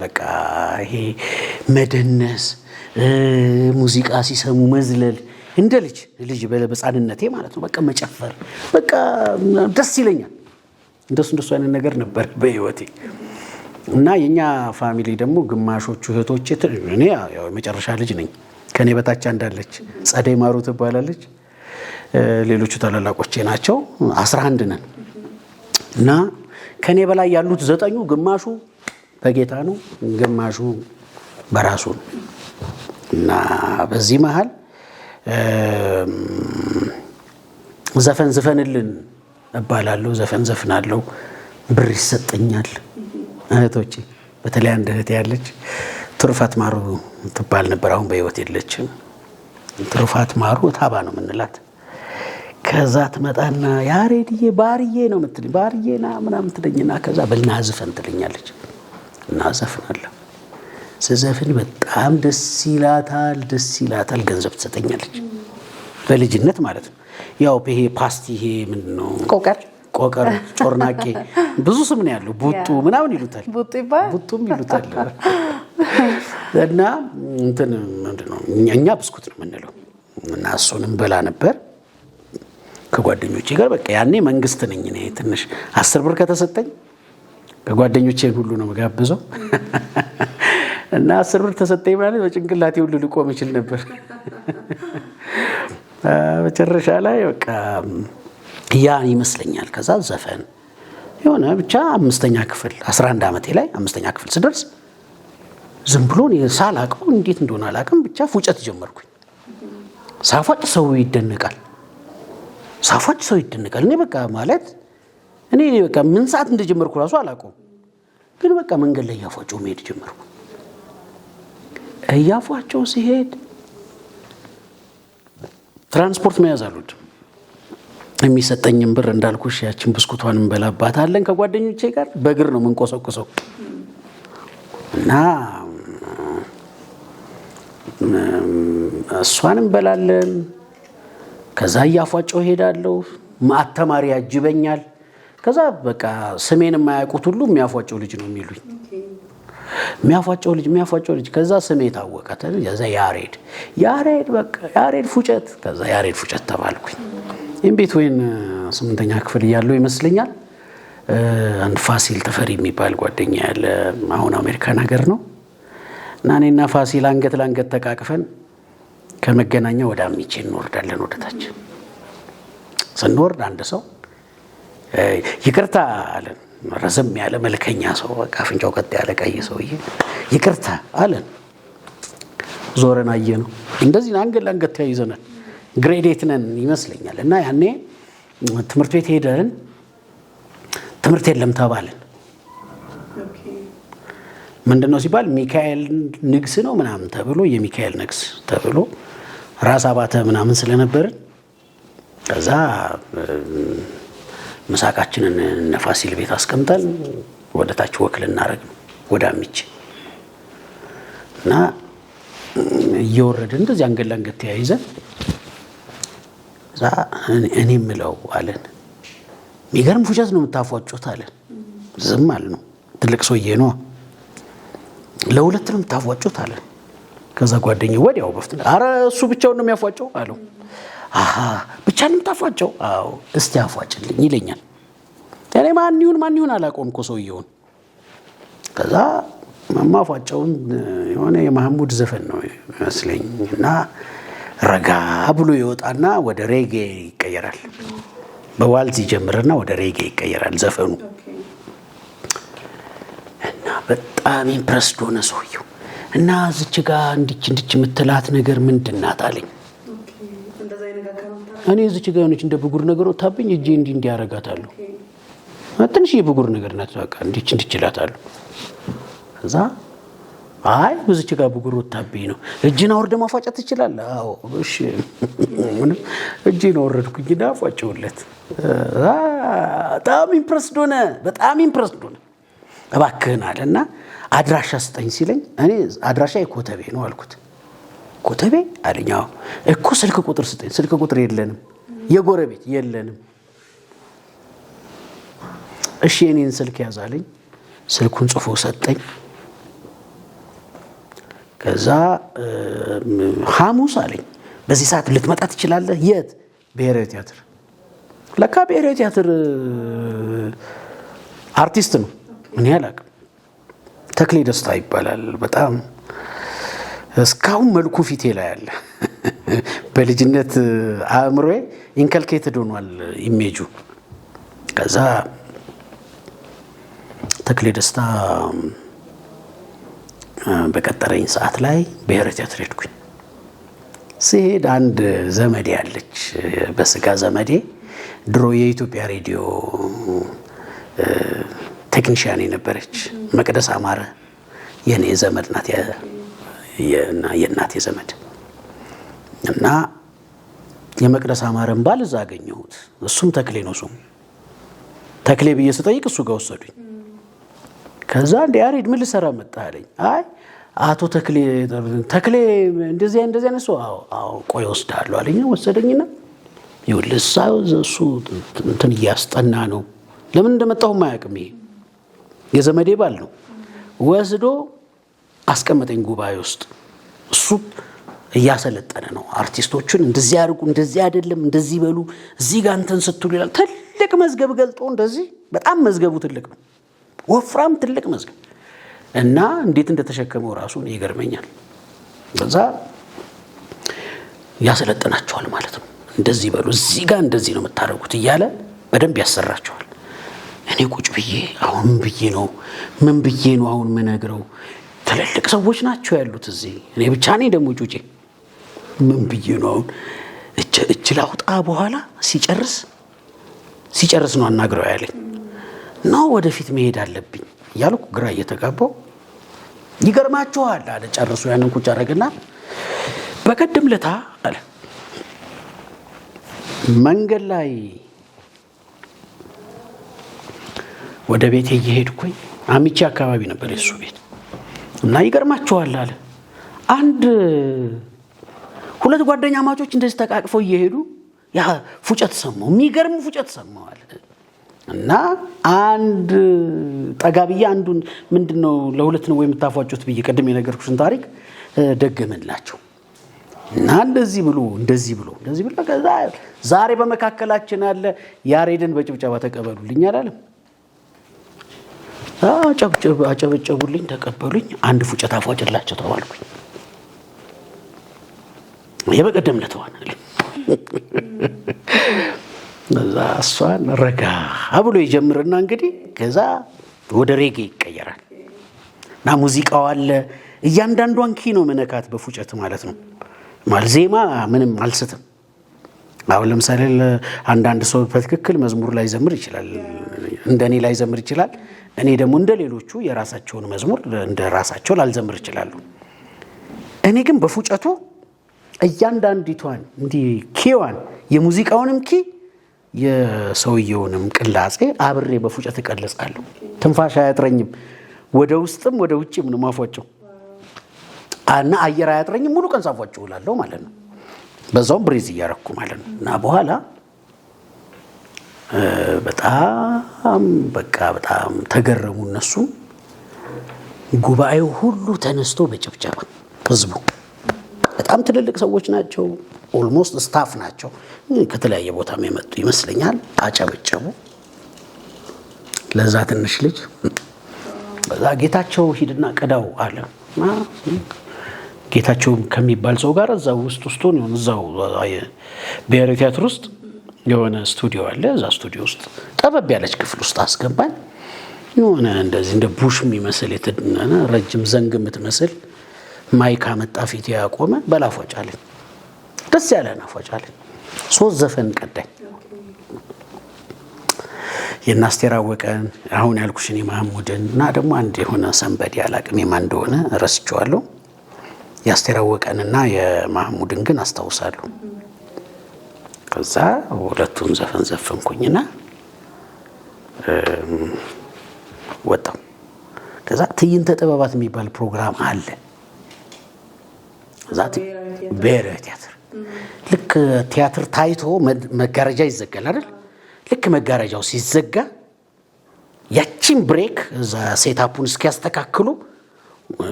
በቃ ይሄ መደነስ፣ ሙዚቃ ሲሰሙ መዝለል እንደ ልጅ በሕፃንነቴ ማለት ነው። በቃ መጨፈር በቃ ደስ ይለኛል። እንደሱ አይነት ነገር ነበር በህይወቴ። እና የኛ ፋሚሊ ደግሞ ግማሾቹ እህቶቼ፣ እኔ ያው የመጨረሻ ልጅ ነኝ። ከኔ በታች አንዳለች ጸደይ ማሩ ትባላለች። ሌሎቹ ታላላቆቼ ናቸው። 11 ነን። እና ከኔ በላይ ያሉት 9 ግማሹ በጌታ ነው፣ ግማሹ በራሱ ነው። እና በዚህ መሃል ዘፈን ዝፈንልን እባላለሁ፣ ዘፈን ዘፍናለሁ፣ ብር ይሰጠኛል። እህቶቼ በተለይ አንድ እህት ያለች ትሩፋት ማሩ ትባል ነበር። አሁን በህይወት የለችም። ትሩፋት ማሩ ታባ ነው የምንላት። ከዛ ትመጣና ያሬድዬ ባርዬ ነው የምትለኝ። ባርዬ ና ምናምን ትለኝና ከዛ በልና ዝፈን ትለኛለች እና ዘፍናለሁ። ስዘፍን በጣም ደስ ይላታል። ገንዘብ ትሰጠኛለች። በልጅነት ማለት ነው። ያው ይሄ ፓስቲ ይሄ ምንድነው ቆቀር ጮርናቄ ብዙ ስም ነው ያለው። ቡጡ ምናምን ይሉታል። ቡጡም ይሉታል። እና እንትን ምንድነው እኛ ብስኩት ነው የምንለው። እና እሱንም በላ ነበር ከጓደኞቼ ጋር። በቃ ያኔ መንግስት ነኝ እኔ። ትንሽ 10 ብር ከተሰጠኝ ከጓደኞቼን ሁሉ ነው መጋብዘው። እና 10 ብር ተሰጠኝ ማለት በጭንቅላቴ ሁሉ ልቆም ይችል ነበር። መጨረሻ ላይ በቃ ያ ይመስለኛል። ከዛ ዘፈን የሆነ ብቻ 5ኛ ክፍል 11 ዓመቴ ላይ 5ኛ ክፍል ስደርስ ዝም ብሎ ሳላውቀው እንዴት እንደሆነ አላውቅም፣ ብቻ ፉጨት ጀመርኩኝ። ሳፋጭ ሰው ይደነቃል። እኔ በቃ ማለት እኔ በቃ ምን ሰዓት እንደጀመርኩ ራሱ አላውቀውም። ግን በቃ መንገድ ላይ እያፏጨው መሄድ ጀመርኩ። እያፏጨው ሲሄድ ትራንስፖርት መያዝ አልወድም። የሚሰጠኝም ብር እንዳልኩሽ ያችን ብስኩቷን እንበላባታለን ከጓደኞቼ ጋር። በእግር ነው የምንቆሰቁሰው እና እሷን እንበላለን። ከዛ እያፏጨው ሄዳለሁ። ማተማሪ ያጅበኛል። ከዛ በቃ ስሜን የማያውቁት ሁሉ የሚያፏጨው ልጅ ነው የሚሉኝ። የሚያፏጨው ልጅ። ከዛ ስሜ ታወቀ። ከዛ ያሬድ በቃ ያሬድ ፉጨት። ከዛ ያሬድ ፉጨት ተባልኩኝ። ኢምቤት ወይን 8ኛ ክፍል እያለሁ ይመስለኛል አንድ ፋሲል ተፈሪ የሚባል ጓደኛ ያለ አሁን አሜሪካን ሀገር ነው። እና እኔና ፋሲል አንገት ለአንገት ተቃቅፈን ከመገናኛ ወደ አሚቼ እንወርዳለን። ወደታች ስንወርድ አንድ ሰው ይቅርታ አለን። ረዘም ያለ መልከኛ ሰው በቃ አፍንጫው ቀጥ ያለ ቀይ ሰውዬ ይቅርታ አለን። ዞረን አየነው። እንደዚህ አንገት ለአንገት ተያይዘናል። ግሬድ 8 ነን ይመስለኛል። እና ያኔ ትምህርት ቤት ሄደን ትምህርት የለም ተባልን። ምንድነው ሲባል ሚካኤል ንግስ ነው ምናምን ተብሎ የሚካኤል ንግስ ተብሎ ራስ አባተ ምናምን ስለነበርን ከዛ ምሳቃችንን ነፋሲል ቤት አስቀምጠን ወደ ታች ወክል እናረግ ነው ወደ አሚቼ። እና እየወረድን እንደዚህ አንገት ለአንገት ተያይዘን እዛ እኔ ምለው አለን። የሚገርም ፉጨት ነው የምታፏጩት አለን። ዝም አልነው። ትልቅ ሰውዬ ነው። ለሁለት ነው የምታፏጩት አለን። ከዛ ጓደኛዬ ወዲያው በፍጥነት አረ እሱ ብቻውን ነው የሚያፏጨው አለው። ብቻ ነው የምታፏጨው? አዎ እስቲ አፏጭልኝ ይለኛል። እኔ ማን ይሁን አላውቀውም እኮ ሰውዬውን። ከዛ ማፏጨውን የሆነ የማህሙድ ዘፈን ነው ይመስለኝ እና ረጋ ብሎ ይወጣና ወደ ሬጌ ይቀየራል። በዋልዝ ይጀምርና ወደ ሬጌ ይቀየራል ዘፈኑ። እና በጣም ኢምፕረስድ ሆነ ሰውዬው። እና እዚች ጋር እንድች የምትላት ነገር ምንድን ናት አለኝ። እኔ እዚች ጋር ሆነች እንደ ብጉር ነገር ወጣብኝ እጄ እንዲህ ያረጋታለሁ። ትንሽ የብጉር ነገር ናት በቃ እንድች ይላታለሁ። ከዛ አይ እዚች ጋር ብጉር ወጣብኝ ነው። እጅን አውርደ ማፏጨት ትችላለህ? አዎ እሺ። እጅን አወረድኩኝና አፏጨውለት። በጣም ኢምፕረስድ ሆነ። እባክህን አለና አድራሻ ስጠኝ ሲለኝ እኔ አድራሻ የኮተቤ ነው አልኩት። ኮተቤ አለኝ። አዎ እኮ ስልክ ቁጥር ስጠኝ። ስልክ ቁጥር የለንም። የጎረቤት የለንም። እሺ የኔን ስልክ ያዛለኝ። ስልኩን ጽፎ ሰጠኝ። ከዛ ሐሙስ አለኝ በዚህ ሰዓት ልትመጣ ትችላለህ? የት? ብሔራዊ ቲያትር። ለካ ብሔራዊ ቲያትር አርቲስት ነው። እኔ አላውቅም። ተክሌ ደስታ ይባላል። በጣም እስካሁን መልኩ ፊቴ ላይ አለ። በልጅነት አእምሮዬ ኢንከልኬትድ ሆኗል ኢሜጁ። ከዛ ተክሌ ደስታ በቀጠረኝ ሰዓት ላይ ብሔራዊ ቲያትር ሄድኩኝ። ሲሄድ አንድ ዘመዴ አለች፣ በስጋ ዘመዴ ድሮ የኢትዮጵያ ሬዲዮ ቴክኒሽያን የነበረች መቅደስ አማረ የኔ ዘመድ ናት፣ የእናቴ ዘመድ እና የመቅደስ አማረን ባል እዛ አገኘሁት። እሱም ተክሌ ነው። እሱም ተክሌ ብዬ ስጠይቅ እሱ ጋር ወሰዱኝ። ከዛ እንደ ያሬድ ምን ልሰራ መጣ አለኝ። አይ አቶ ተክሌ እንደዚህ አይነት ሰው አዎ ቆይ ወስዳለሁ አለኝ። ወሰደኝና ይኸውልህ እሱ እንትን እያስጠና ነው። ለምን እንደመጣሁም አያውቅም። ይሄ የዘመዴ ባል ነው። ወስዶ አስቀመጠኝ ጉባኤ ውስጥ። እሱ እያሰለጠነ ነው አርቲስቶችን። እንደዚህ አድርጉ፣ እንደዚህ አይደለም፣ እንደዚህ በሉ፣ እዚህ ጋር እንትን ስትሉ ይላል። ትልቅ መዝገብ ገልጦ እንደዚህ በጣም መዝገቡ ትልቅ ነው፣ ወፍራም ትልቅ መዝገብ እና እንዴት እንደተሸከመው ራሱ ይገርመኛል። በዛ ያሰለጥናቸዋል ማለት ነው። እንደዚህ በሉ፣ እዚህ ጋር እንደዚህ ነው የምታደርጉት እያለ በደንብ ያሰራቸዋል። እኔ ቁጭ ብዬ አሁን ምን ብዬ ነው አሁን ምነግረው? ትልልቅ ሰዎች ናቸው ያሉት እዚህ፣ እኔ ብቻ ነኝ ደግሞ ጩጬ። ምን ብዬ ነው አሁን እጅ ላውጣ? በኋላ ሲጨርስ ነው አናግረው ያለኝ ነው። ወደፊት መሄድ አለብኝ እያልኩ ግራ እየተጋባው ይገርማችኋል አለ። ጨርሶ ያንን ቁጭ አደረገና በቀደም ለታ አለ መንገድ ላይ ወደ ቤቴ እየሄድኩኝ አሚቼ አካባቢ ነበር የሱ ቤት እና ይገርማችኋል አለ ሁለት ጓደኛ ማቾች እንደዚህ ተቃቅፈው እየሄዱ ያ ፉጨት ሰማሁ። የሚገርም ፉጨት ሰማሁ አለ እና አንድ ጠጋብዬ አንዱን ምንድነው ለሁለት ነው የምታፏጩት ብዬ ቀደም የነገርኩሽን ታሪክ ደገመላቸው እና እንደዚህ ብሎ ከዛ ዛሬ በመካከላችን አለ ያሬድን በጭብጨባ ተቀበሉልኝ አላለም። አጨበጨቡልኝ፣ ተቀበሉኝ። አንድ ፉጨት አፏጭላቸው ተባልኩኝ። የበቀደም ለተዋና እዛ እሷን ረጋ ብሎ ይጀምርና እንግዲህ ከዛ ወደ ሬጌ ይቀየራል እና ሙዚቃው አለ። እያንዳንዷን ኪ ነው መነካት በፉጨት ማለት ነው። ማለት ዜማ ምንም አልስትም። አሁን ለምሳሌ አንዳንድ ሰው በትክክል መዝሙር ላይ ዘምር ይችላል፣ እንደኔ ላይ ዘምር ይችላል። እኔ ደግሞ እንደሌሎቹ የራሳቸውን መዝሙር እንደራሳቸው ላልዘምር ይችላሉ። እኔ ግን በፉጨቱ እያንዳንዲቷን እንዲህ ኪዋን የሙዚቃውንም ኪ የሰውየውንም ቅላጼ አብሬ በፉጨት እቀልጻለሁ። ትንፋሽ አያጥረኝም። ወደ ውስጥም ወደ ውጭም ነው ማፏጨው እና አየር አያጥረኝም። ሙሉ ቀን ሳፏጨው እላለሁ ማለት ነው። በዛውም ብሬዝ እያረኩ ማለት ነው። እና በኋላ በጣም ተገረሙ እነሱ። ጉባኤው ሁሉ ተነስቶ በጭብጨባ ህዝቡ በጣም ትልልቅ ሰዎች ናቸው። ኦልሞስት ስታፍ ናቸው። ከተለያየ ቦታም የመጡ ይመስለኛል። አጨበጨቡ ለዛ ትንሽ ልጅ። በዛ ጌታቸው ሂድና ቀዳው አለ። ጌታቸው ከሚባል ሰው ጋር እዛው ውስጡን እዛው ብሔራዊ ቲያትር ውስጥ የሆነ ስቱዲዮ አለ። እዛ ስቱዲዮ ውስጥ ጠበብ ያለች ክፍል ውስጥ አስገባኝ። የሆነ እንደዚህ እንደ ቡሽ የሚመስል የተደነነ ረጅም ዘንግ የምትመስል ማይክ አመጣ ፊት ያቆመ በላፏጫለኝ። ደስ ያለ ናፏጫለኝ። 3 ዘፈን ቀዳኝ። የናስቴር አወቀን አሁን ያልኩሽን የማህሙድን እና ደግሞ አንድ የሆነ ሰንበዲ አላቅም የማን እንደሆነ ረስቼዋለሁ። የአስቴር አወቀንና የማህሙድን ግን አስታውሳለሁ። ከዛ ሁለቱን ዘፈን ዘፈንኩኝና ወጣሁ። ከዛ ትዕይንተ ጥበባት የሚባል ፕሮግራም አለ እዛ ብሔራዊ ቲያትር። ልክ ቲያትር ታይቶ መጋረጃ ይዘጋል አይደል? ልክ መጋረጃው ሲዘጋ ያቺን ብሬክ እዛ ሴታፑን እስኪያስተካክሉ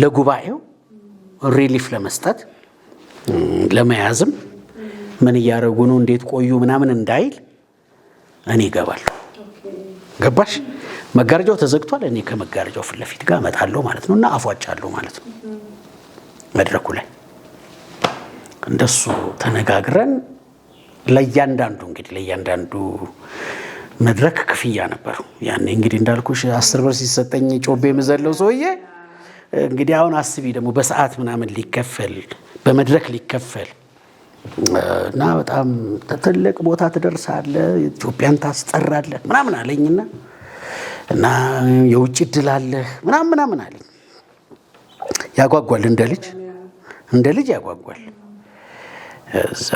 ለጉባኤው ሪሊፍ ለመስጠት ለመያዝም ምን እያደረጉ ነው እንዴት ቆዩ ምናምን እንዳይል እኔ እገባለሁ። ገባሽ? መጋረጃው ተዘግቷል። እኔ ከመጋረጃው ፊት ለፊት ጋር እመጣለሁ ማለት ነው እና አፏጫለሁ ማለት ነው መድረኩ ላይ። እንደሱ ተነጋግረን ለእያንዳንዱ መድረክ ክፍያ ነበረው። ያኔ እንግዲህ እንዳልኩሽ 10 ብር ሲሰጠኝ ጮቤ የምዘለው ሰውዬ እንግዲህ አሁን አስቢ ደግሞ በሰዓት ምናምን ሊከፈል በመድረክ ሊከፈል እና በጣም ትልቅ ቦታ ትደርሳለህ፣ ኢትዮጵያን ታስጠራለህ ምናምን አለኝና እና የውጭ እድል አለህ ምናምን አለኝ። ያጓጓል፣ እንደ ልጅ ያጓጓል። እዛ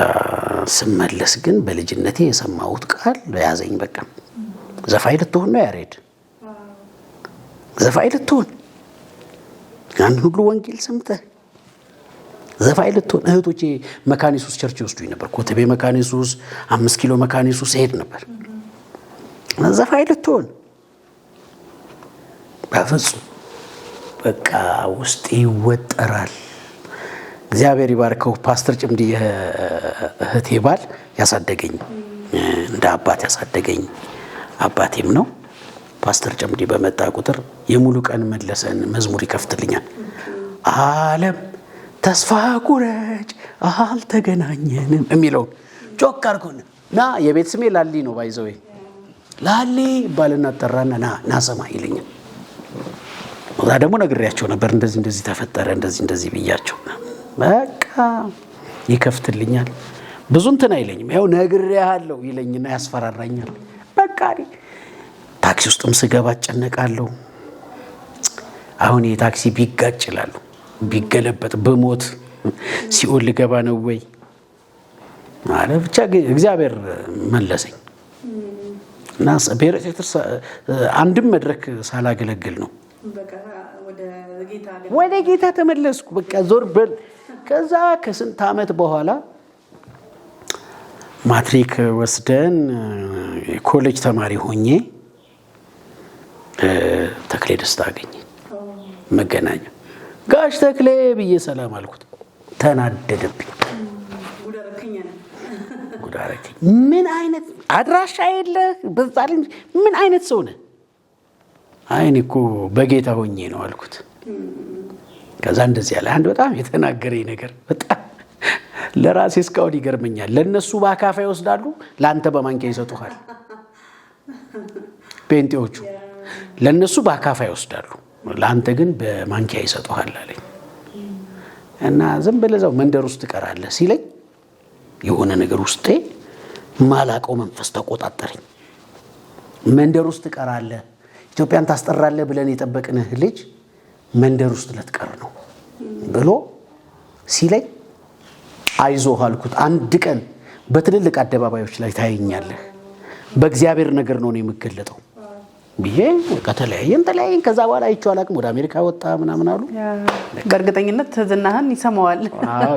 ስመለስ ግን በልጅነቴ የሰማሁት ቃል ያዘኝ። በቃ ዘፋኝ ልትሆን ነው ያሬድ፣ ዘፋኝ ልትሆን፣ ያን ሁሉ ወንጌል ሰምተህ ዘፋኝ ልትሆን። እህቶቼ መካኒሱስ ቸርች ይወስዱኝ ነበር። ኮተቤ መካኒሱስ፣ 5 ኪሎ መካኒሱስ ሄድ ነበር። ዘፋኝ ልትሆን በፍጹም በቃ ውስጥ ይወጠራል። እግዚአብሔር ይባርከው። ፓስተር ጭምዲ እህቴ ባል ያሳደገኝ እንደ አባት ያሳደገኝ አባቴም ነው። ፓስተር ጭምዲ በመጣ ቁጥር የሙሉ ቀን መለሰን መዝሙር ይከፍትልኛል። ዓለም ተስፋ ቁረጭ አልተገናኘንም የሚለውን ጮክ አድርጎን ና፣ የቤት ስሜ ላሊ ነው ባይዘዌ ላሊ ባልና ጠራና ና ሰማ ይለኛል። ወዛ ደግሞ ነግሬያቸው ነበር እንደዚህ ተፈጠረ እንደዚህ ብያቸው፣ በቃ ይከፍትልኛል። ብዙ እንትን አይለኝም። ያው ነግሬያለሁ ይለኝና ያስፈራራኛል። በቃ ታክሲ ውስጥም ስገባ እጨነቃለሁ። አሁን የታክሲ ቢጋጭ ይላሉ፣ ቢገለበጥ በሞት ሲኦል ልገባ ነው ወይ ማለት ብቻ እግዚአብሔር መለሰኝ እና አንድም መድረክ ሳላገለግል ነው ወደ ጌታ ተመለስኩ። በቃ ዞር በል። ከዛ ከስንት ዓመት በኋላ ማትሪክ ወስደን ኮሌጅ ተማሪ ሆኜ ተክሌ ደስታ አገኘ መገናኛ። ጋሽ ተክሌ ብዬ ሰላም አልኩት። ተናደደብኝ። ጉዳረከኝ። ምን አይነት አድራሻ የለህ በዛሬ ምን አይነት ሰው ነህ? አይ እኔ እኮ በጌታ ሆኜ ነው አልኩት። ከዛ እንደዚህ ያለ አንድ በጣም የተናገረኝ ነገር በጣም ለራሴ እስካሁን ይገርመኛል። ለነሱ በአካፋ ይወስዳሉ፣ ለአንተ በማንኪያ ይሰጡሃል። ጴንጤዎቹ ለነሱ በአካፋ ይወስዳሉ፣ ለአንተ ግን በማንኪያ ይሰጡሃል አለኝ። እና ዝም ብለህ እዛው መንደር ውስጥ ትቀራለህ ሲለኝ የሆነ ነገር ውስጤ ማላቀው መንፈስ ተቆጣጠረኝ። መንደር ውስጥ ትቀራለህ፣ ኢትዮጵያን ታስጠራለህ ብለን የጠበቅንህ ልጅ መንደር ውስጥ ልትቀር ነው ብሎ ሲለኝ አይዞህ አልኩት። አንድ ቀን በትልልቅ አደባባዮች ላይ ታየኛለህ፣ በእግዚአብሔር ነገር ነው የምገለጠው ብዬ ከተለያየን። ከዛ በኋላ አይቼው አላውቅም። ወደ አሜሪካ ወጣ ምናምን አሉ። በእርግጠኝነት ዝናህን ይሰማዋል። አዎ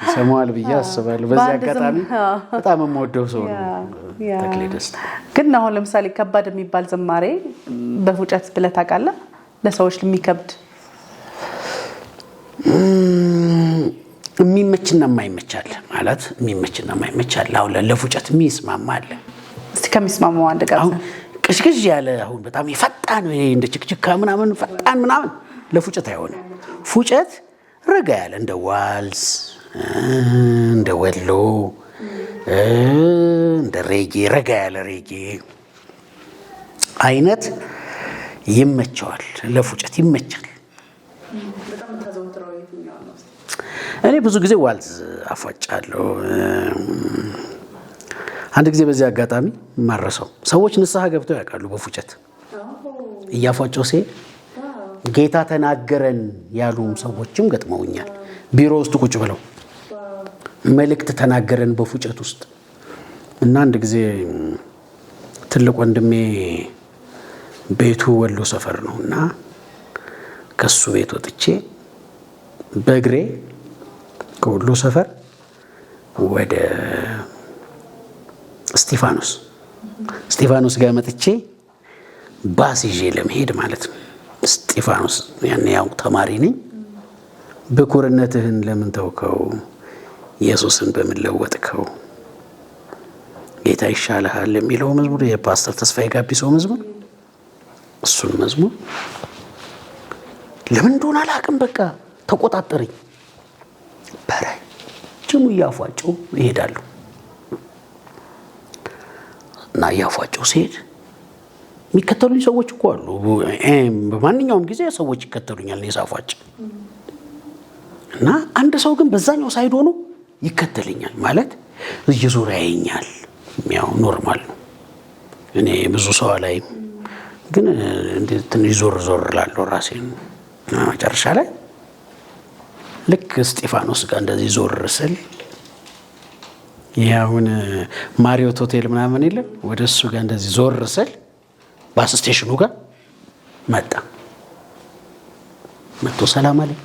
ይሰማዋል ብዬ አስባለሁ። በዚህ አጋጣሚ በጣም የምወደው ሰው ነው ተክሌ ደስታ። ግን አሁን ለምሳሌ ከባድ የሚባል ዝማሬ በፉጨት ብለህ ታውቃለህ? ለሰዎች የሚከብድ የሚመችና የማይመች አለ ማለት የሚመችና የማይመች አለ። አሁን ለፉጨት የሚስማማ አለ። እስቲ ከሚስማማው አንድ ቀን ቅሽቅሽ ያለ አሁን በጣም የፈጣን እንደ ችክችካ ምናምን ፈጣን ምናምን ለፉጨት አይሆንም። ፉጨት ረጋ ያለ እንደ ዋልስ፣ እንደ ወሎ፣ እንደ ሬጌ ረጋ ያለ ሬጌ አይነት ይመቸዋል። ለፉጨት ይመቻል። እኔ ብዙ ጊዜ ዋልዝ አፏጫለሁ። አንድ ጊዜ በዚህ አጋጣሚ ማረሰው ሰዎች ንስሐ ገብተው ያውቃሉ። በፉጨት እያፏጨው ሲሄድ ጌታ ተናገረን ያሉ ሰዎችም ገጥመውኛል። ቢሮ ውስጥ ቁጭ ብለው መልእክት ተናገረን በፉጨት ውስጥ እና አንድ ጊዜ ትልቅ ወንድሜ ቤቱ ወሎ ሰፈር ነው እና ከሱ ቤት ወጥቼ በእግሬ ከወሎ ሰፈር ወደ እስጢፋኖስ ጋር መጥቼ ባስ ይዤ ለመሄድ ማለት ነው። እስጢፋኖስ ያኔ ያው ተማሪ ነኝ። በኩርነትህን ለምን ተውከው? ኢየሱስን በምን ለወጥከው? ጌታ ይሻልሃል የሚለው መዝሙር የፓስተር ተስፋዬ ጋቢሶ መዝሙር፣ እሱን መዝሙር ለምን እንደሆነ አላውቅም፣ በቃ ተቆጣጠረኝ። በረጅሙ እያፏጨው እሄዳለሁ እና እያፏጨው ሲሄድ የሚከተሉኝ ሰዎች እኮ አሉ። በማንኛውም ጊዜ ሰዎች ይከተሉኛል እኔ ሳፏጭ እና አንድ ሰው ግን በዛኛው ሳይድ ሆኖ ይከተለኛል ማለት እየዞረ ያየኛል። ያው ኖርማል ነው። እኔ ብዙ ሰው አላይም፣ ግን ትንሽ ዞር ዞር እላለሁ ራሴን። መጨረሻ ላይ ልክ እስጢፋኖስ ጋር እንደዚህ ዞር ስል ያውን ማሪዮት ሆቴል ምናምን የለም ወደ እሱ ጋር እንደዚህ ዞር ስል ባስ ስቴሽኑ ጋር መጥቶ ሰላም አለኝ፣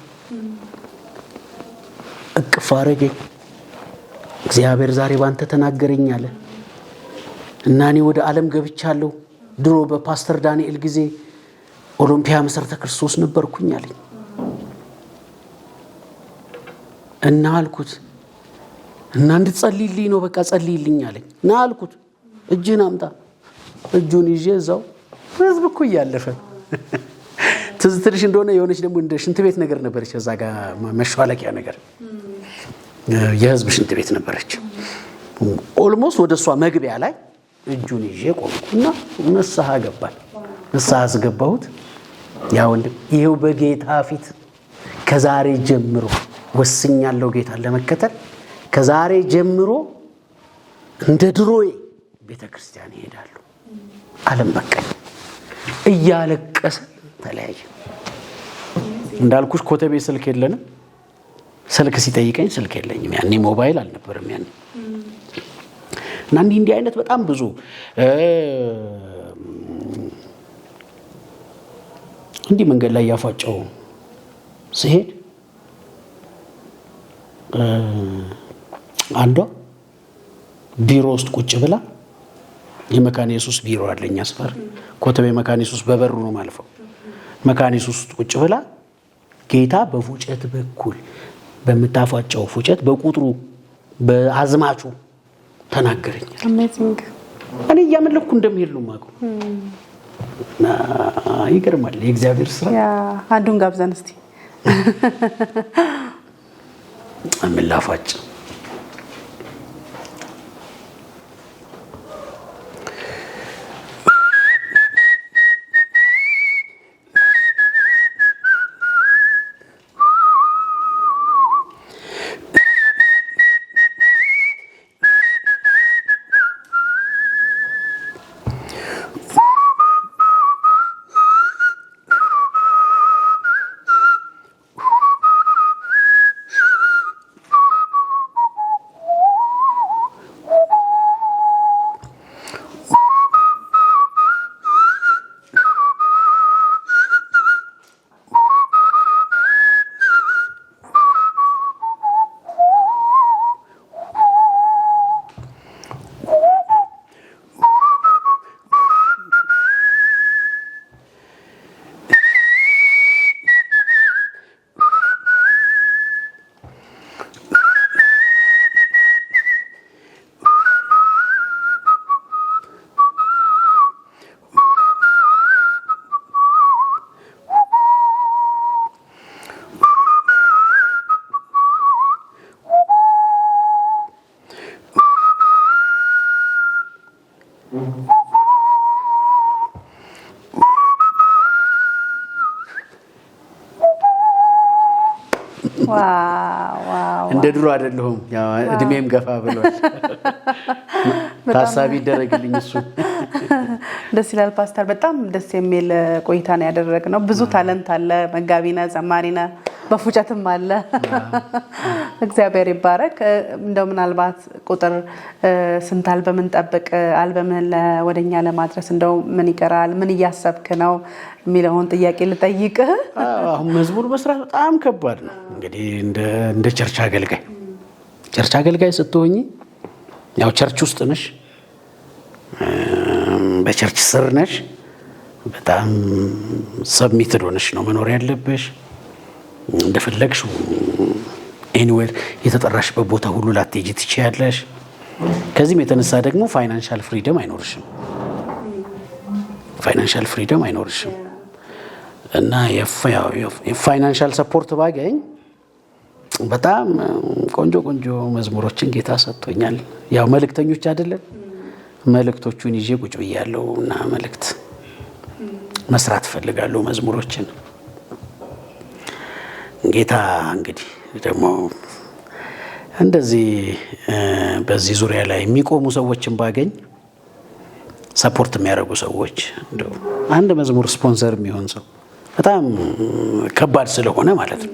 እቅፍ አረገኝ። እግዚአብሔር ዛሬ ባንተ ተናገረኝ አለ እና እኔ ወደ ዓለም ገብቻለሁ። ድሮ በፓስተር ዳንኤል ጊዜ ኦሎምፒያ መሰረተ ክርስቶስ ነበርኩኝ አለኝ እና አልኩት እና እንድትጸልይልኝ ነው፣ በቃ ጸልይልኝ አለኝ እና አልኩት እጅህን አምጣ። እጁን ይዤ እዛው ህዝብ እኮ እያለፈ ትዝ ትልሽ እንደሆነ የሆነች ደግሞ እንደ ሽንት ቤት ነገር ነበረች፣ እዛ ጋር መሿለቂያ ነገር የህዝብ ሽንት ቤት ነበረች። ኦልሞስት ወደ እሷ መግቢያ ላይ እጁን ይዤ ቆምኩና ንስሐ ገባል። ንስሐ አስገባሁት። ያ ወንድም ይሄው በጌታ ፊት ከዛሬ ጀምሮ ወስኛለሁ ጌታን ለመከተል። ከዛሬ ጀምሮ እንደ ድሮዬ ቤተክርስቲያን ይሄዳሉ። ዓለም በቃኝ እያለቀሰ ተለያየ። እንዳልኩሽ ኮተቤ ስልክ የለንም። ስልክ ሲጠይቀኝ ስልክ የለኝም። ያኔ ሞባይል አልነበረም ያኔ። እና እንዲህ አይነት በጣም ብዙ እንዲህ መንገድ ላይ ያፋጨው ሲሄድ አንዷ ቢሮ ውስጥ ቁጭ ብላ የመካነ ኢየሱስ ቢሮ አለኝ አስፈር ኮተቤ መካነ ኢየሱስ በበሩ ነው ማልፈው። መካነ ኢየሱስ ውስጥ ቁጭ ብላ ጌታ በፉጨት በኩል በመታፋጨው ፉጨት በቁጥሩ በአዝማቹ ተናገረኝ። አሜዚንግ። እኔ እያመለኩ እንደምሄድ ነው የማውቀው። ይገርማል የእግዚአብሔር ስራ። ያ አንዱን ጋብዘን እስቲ አምላፋጭ እንደ ድሮ አይደለሁም። ያው እድሜም ገፋ ብሏል። ታሳቢ ይደረግልኝ እሱ። ደስ ይላል ፓስተር። በጣም ደስ የሚል ቆይታ ነው ያደረግነው። ብዙ ታለንት አለ፣ መጋቢና ዘማሪና በፉጨትም አለ። እግዚአብሔር ይባረክ። እንደው ምናልባት ቁጥር ስንት አልበም እንጠብቅ፣ አልበምን ወደኛ ለማድረስ እንደው ምን ይቀራል፣ ምን እያሰብክ ነው የሚለውን ጥያቄ ልጠይቅ። አሁን መዝሙር መስራት በጣም ከባድ ነው። እንግዲህ እንደ ቸርች አገልጋይ ስትሆኚ ያው ቸርች ውስጥ ነሽ፣ በቸርች ስር ነሽ። በጣም ሰብሚትድ ሆነሽ ነው መኖር ያለብሽ። እንደፈለግሽ ኤኒዌር የተጠራሽበት ቦታ ሁሉ ላትሄጂ ትችያለሽ። ከዚህም የተነሳ ደግሞ ፋይናንሻል ፍሪደም አይኖርሽም። እና የፋይናንሻል ሰፖርት ባገኝ በጣም ቆንጆ መዝሙሮችን ጌታ ሰጥቶኛል። ያው መልእክተኞች አይደለም፣ መልእክቶቹን ይዤ ቁጭ ብያለሁ እና መልእክት መስራት ፈልጋለሁ መዝሙሮችን። ጌታ እንግዲህ ደግሞ እንደዚህ በዚህ ዙሪያ ላይ የሚቆሙ ሰዎችን ባገኝ ሰፖርት የሚያደርጉ ሰዎች እንደው አንድ መዝሙር ስፖንሰር የሚሆን ሰው በጣም ከባድ ስለሆነ ማለት ነው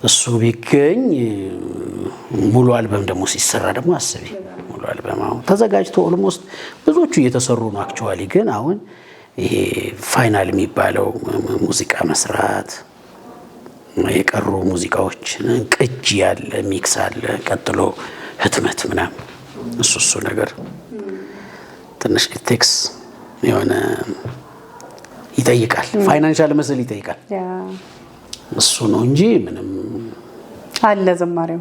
እሱ ቢገኝ ሙሉ አልበም ደግሞ ሲሰራ ደግሞ አስቢ ሙሉ አልበም አሁን ተዘጋጅቶ ኦልሞስት ብዙዎቹ እየተሰሩ ነው አክቹዋሊ ግን አሁን ይሄ ፋይናል የሚባለው ሙዚቃ መስራት የቀሩ ሙዚቃዎች ቅጂ ያለ ሚክስ አለ ቀጥሎ ህትመት ምናምን እሱ ነገር ትንሽ ቴክስ የሆነ ይጠይቃል ፋይናንሻል መስል ይጠይቃል እሱ ነው እንጂ ምንም አለ ዝማሬው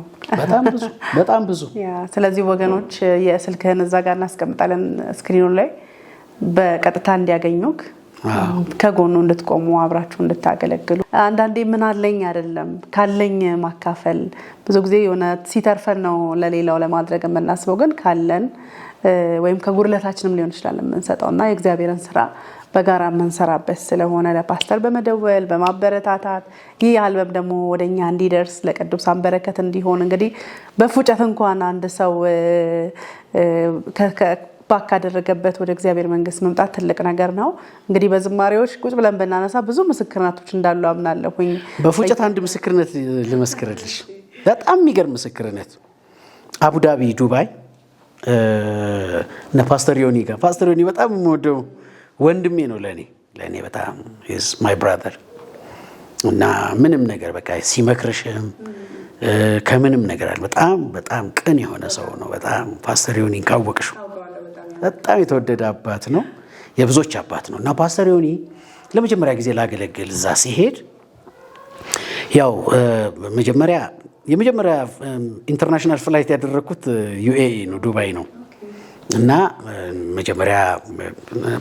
በጣም ብዙ ስለዚህ ወገኖች የስልክህን እዛ ጋር እናስቀምጣለን ስክሪኑ ላይ በቀጥታ እንዲያገኙክ ከጎኑ እንድትቆሙ አብራችሁ እንድታገለግሉ አንዳንዴ ምን አለኝ አይደለም ካለኝ ማካፈል ብዙ ጊዜ የሆነ ሲተርፈን ነው ለሌላው ለማድረግ የምናስበው ግን ካለን ወይም ከጉርለታችንም ሊሆን ይችላል የምንሰጠውና የእግዚአብሔርን ስራ በጋራ የምንሰራበት ስለሆነ ለፓስተር በመደወል በማበረታታት ይህ አልበም ደግሞ ወደኛ እንዲደርስ ለቅዱሳን በረከት እንዲሆን እንግዲህ በፉጨት እንኳን አንድ ሰው ባካደረገበት ወደ እግዚአብሔር መንግስት መምጣት ትልቅ ነገር ነው እንግዲህ በዝማሬዎች ቁጭ ብለን በእናነሳ ብዙ ምስክርነቶች እንዳሉ አምናለሁኝ በፉጨት አንድ ምስክርነት ልመስክርልሽ በጣም የሚገርም ምስክርነት አቡዳቢ ዱባይ እና ፓስተር ዮኒ ጋር ፓስተር ዮኒ በጣም ወደው ወንድሜ ነው ለኔ በጣም is my brother እና ምንም ነገር በቃ ሲመክርሽም ከምንም ነገር አለ በጣም ቅን የሆነ ሰው ነው በጣም ፓስተር ዮኒ ካወቅሽ በጣም የተወደደ አባት ነው የብዙዎች አባት ነው እና ፓስተር ዮኒ ለመጀመሪያ ጊዜ ላገለግል እዛ ሲሄድ ያው የመጀመሪያ ኢንተርናሽናል ፍላይት ያደረኩት ዩኤኢ ነው ዱባይ ነው እና መጀመሪያ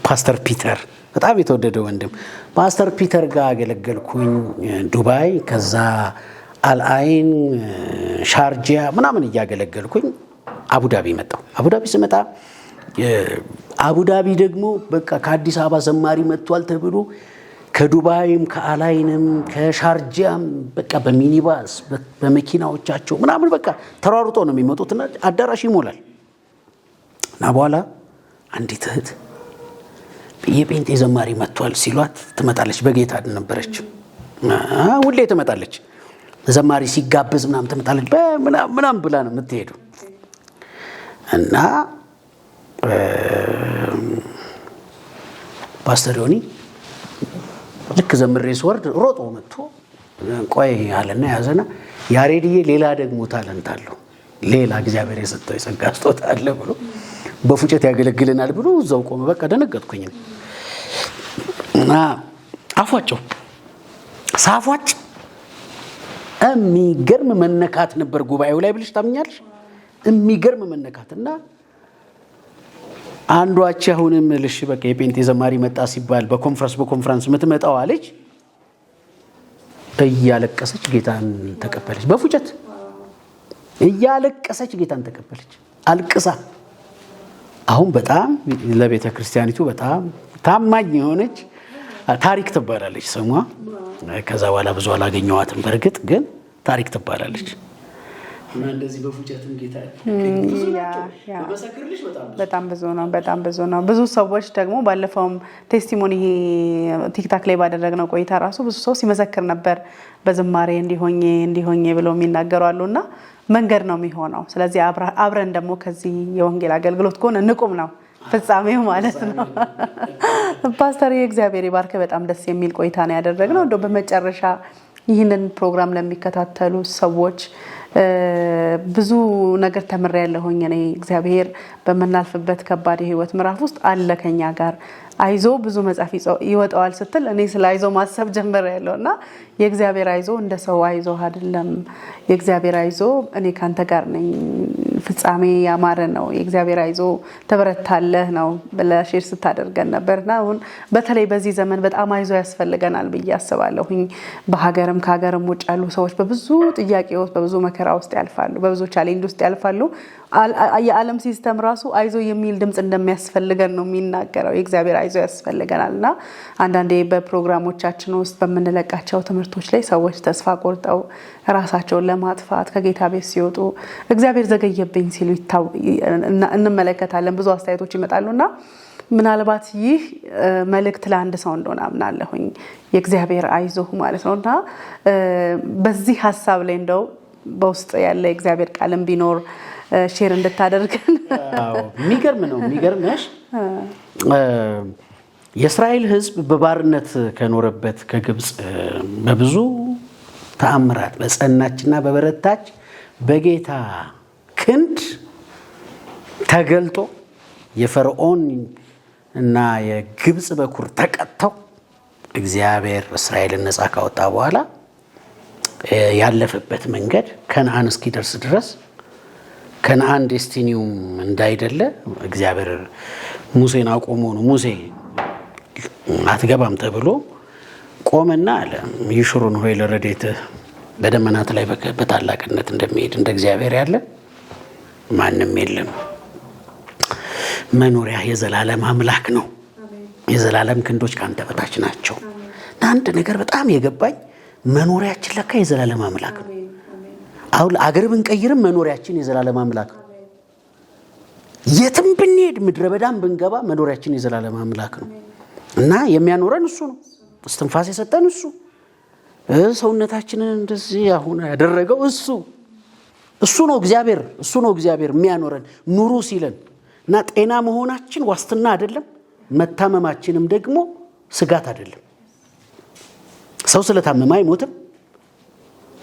ፓስተር ፒተር በጣም የተወደደ ወንድም ፓስተር ፒተር ጋር አገለገልኩኝ ዱባይ ከዛ አልአይን ሻርጂያ ምናምን እያገለገልኩኝ አቡዳቢ መጣሁ አቡዳቢ ስመጣ አቡዳቢ ደግሞ በቃ ከአዲስ አበባ ዘማሪ መጥቷል ተብሎ ከዱባይም ከአላይንም ከሻርጂያም በቃ በሚኒባስ በመኪናዎቻቸው ምናምን በቃ ተሯሩጦ ነው የሚመጡትና አዳራሽ ይሞላል እና በኋላ አንዲት እህት የጴንጤ ዘማሪ መጥቷል ሲሏት ትመጣለች በጌታ ነበረች ሁሌ ትመጣለች ዘማሪ ሲጋበዝ ምናምን ትመጣለች ምናምን ብላ ነው የምትሄደው እና ፓስተር ዮኒ ልክ ዘምሬ ስወርድ ሮጦ መጥቶ ቆይ አለና ያዘና ያሬድዬ ሌላ ደግሞ ታለንት አለው ሌላ እግዚአብሔር የሰጠው የጸጋ ስጦታ አለ ብሎ በፉጨት ያገለግለናል ብሎ እዛው ቆመ በቃ ደነገጥኩኝ እና አፏቸው ሳፏጭ የሚገርም መነካት ነበር ጉባኤው ላይ ብለሽ ታምኛለሽ የሚገርም መነካትና አንዷች አሁንም ልሽ በቃ የጴንጤ ዘማሪ መጣ ሲባል በኮንፈረንስ የምትመጣው አለች እያለቀሰች ጌታን ተቀበለች በፉጨት እያለቀሰች ጌታን ተቀበለች አልቅሳ አሁን በጣም ለቤተ ክርስቲያኒቱ በጣም ታማኝ የሆነች ታሪክ ትባላለች ስሟ ከዛ በኋላ ብዙ አላገኘዋትም በርግጥ ግን ታሪክ ትባላለች እና እንደዚህ በፉጨትም ጌታ በጣም ብዙ ነው ብዙ ሰዎች ደግሞ ባለፈውም ቴስቲሞኒ ቲክታክ ላይ ባደረግነው ቆይታ ራሱ ብዙ ሰው ሲመሰክር ነበር በዝማሬ እንዲሆኜ ብለው የሚናገሩ አሉና መንገድ ነው የሚሆነው ስለዚህ አብረን ደግሞ ከዚህ የወንጌል አገልግሎት ከሆነ ንቁም ነው ፍጻሜው ማለት ነው ፓስተር የእግዚአብሔር ይባርክ በጣም ደስ የሚል ቆይታ ነው ያደረግነው እንደው በመጨረሻ ይህንን ፕሮግራም ለሚከታተሉ ሰዎች ብዙ ነገር ተምሬያለሁኝ እኔ እግዚአብሔር በመናልፍበት ከባድ ህይወት ምዕራፍ ውስጥ አለ ከኛ ጋር አይዞ ብዙ መጻፍ ይወጣዋል ስትል እኔ ስለ አይዞ ማሰብ ጀምሬያለሁና የእግዚአብሔር አይዞ እንደ ሰው አይዞ አይደለም የእግዚአብሔር አይዞ እኔ ካንተ ጋር ነኝ ፍጻሜ ያማረ ነው፣ የእግዚአብሔር አይዞ ተበረታለህ ነው ብለህ ሼር ስታደርገን ነበርና አሁን በተለይ በዚህ ዘመን በጣም አይዞ ያስፈልገናል ብዬ አስባለሁኝ። በሀገርም ከሀገርም ውጭ ያሉ ሰዎች በብዙ ጥያቄ ውስጥ በብዙ መከራ ውስጥ ያልፋሉ፣ በብዙ ቻሌንጅ ውስጥ ያልፋሉ። የዓለም ሲስተም ራሱ አይዞ የሚል ድምጽ እንደሚያስፈልገን ነው የሚናገረው። የእግዚአብሔር አይዞ ያስፈልገናልና አንዳንዴ በፕሮግራሞቻችን ውስጥ በምንለቃቸው ትምህርቶች ላይ ሰዎች ተስፋ ቆርጠው ራሳቸውን ለማጥፋት ከጌታ ቤት ሲወጡ እግዚአብሔር ዘገየብኝ ሲሉ እንመለከታለን። ብዙ አስተያየቶች ይመጣሉና ምናልባት ይህ መልእክት ለአንድ ሰው እንደሆነ አምናለሁኝ፣ የእግዚአብሔር አይዞህ ማለት ነውና በዚህ ሐሳብ ላይ እንደው በውስጥ ያለ የእግዚአብሔር ቃልም ቢኖር ሼር እንድታደርገን። የሚገርም ነው። የሚገርምሽ የእስራኤል ሕዝብ በባርነት ከኖረበት ከግብፅ በብዙ ተአምራት በጸናችና በበረታች በጌታ ክንድ ተገልጦ የፈርዖን እና የግብፅ በኩር ተቀጥተው እግዚአብሔር እስራኤልን ነፃ ካወጣ በኋላ ያለፈበት መንገድ ከነዓን እስኪደርስ ድረስ ከነዓን ዴስቲኒውም እንዳይደለ እግዚአብሔር ሙሴን አቆሞ ነው። ሙሴ አትገባም ተብሎ ቆመና አለ ይሽሩን ሆይ ለረድኤትህ በደመናት ላይ በታላቅነት እንደሚሄድ እንደ እግዚአብሔር ያለ ማንም የለም። መኖሪያ የዘላለም አምላክ ነው። የዘላለም ክንዶች ካንተ በታች ናቸው። አንድ ነገር በጣም የገባኝ መኖሪያችን ለካ የዘላለም አምላክ ነው። አሁን አገር ብንቀይርም መኖሪያችን የዘላለም አምላክ ነው። የትም ብንሄድ ምድረ በዳም ብንገባ መኖሪያችን የዘላለም አምላክ ነው እና የሚያኖረን እሱ ነው። እስትንፋስ የሰጠን እሱ፣ ሰውነታችንን እንደዚህ አሁን ያደረገው እሱ ነው እግዚአብሔር። እሱ ነው እግዚአብሔር የሚያኖረን ኑሩ ሲለን እና ጤና መሆናችን ዋስትና አይደለም፣ መታመማችንም ደግሞ ስጋት አይደለም። ሰው ስለታመመ አይሞትም።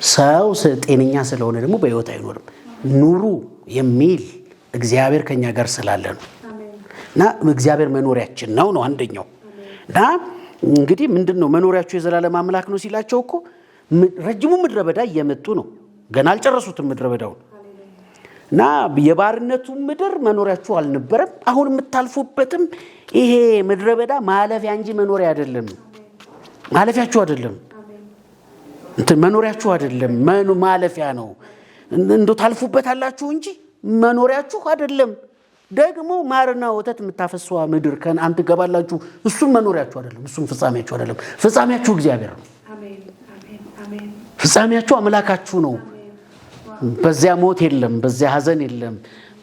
ሰው ጤነኛ ስለሆነ ደግሞ በሕይወት አይኖርም። ኑሩ የሚል እግዚአብሔር ከኛ ጋር ስላለ ነው እና እግዚአብሔር መኖሪያችን ነው አንደኛው። እና እንግዲህ ምንድነው መኖሪያችሁ የዘላለም አምላክ ነው ሲላቸው እኮ ረጅሙ ምድረ በዳ እየመጡ ነው። ገና አልጨረሱትም ምድረ በዳውን እና የባርነቱ ምድር መኖሪያችሁ አልነበረም። አሁን የምታልፉበትም ይሄ ምድረ በዳ ማለፊያ እንጂ መኖሪያ አይደለም። ማለፊያችሁ አይደለም፣ መኖሪያችሁ አይደለም፣ ማለፊያ ነው። እንደው ታልፉበታላችሁ እንጂ መኖሪያችሁ አይደለም። ደግሞ ማርና ወተት የምታፈስዋ ምድር ከነዓን ትገባላችሁ። እሱም መኖሪያችሁ አይደለም፣ እሱም ፍጻሜያችሁ አይደለም። ፍጻሜያችሁ እግዚአብሔር ነው። ፍጻሜያችሁ አምላካችሁ ነው። በዚያ ሞት የለም፣ በዚያ ሐዘን የለም፣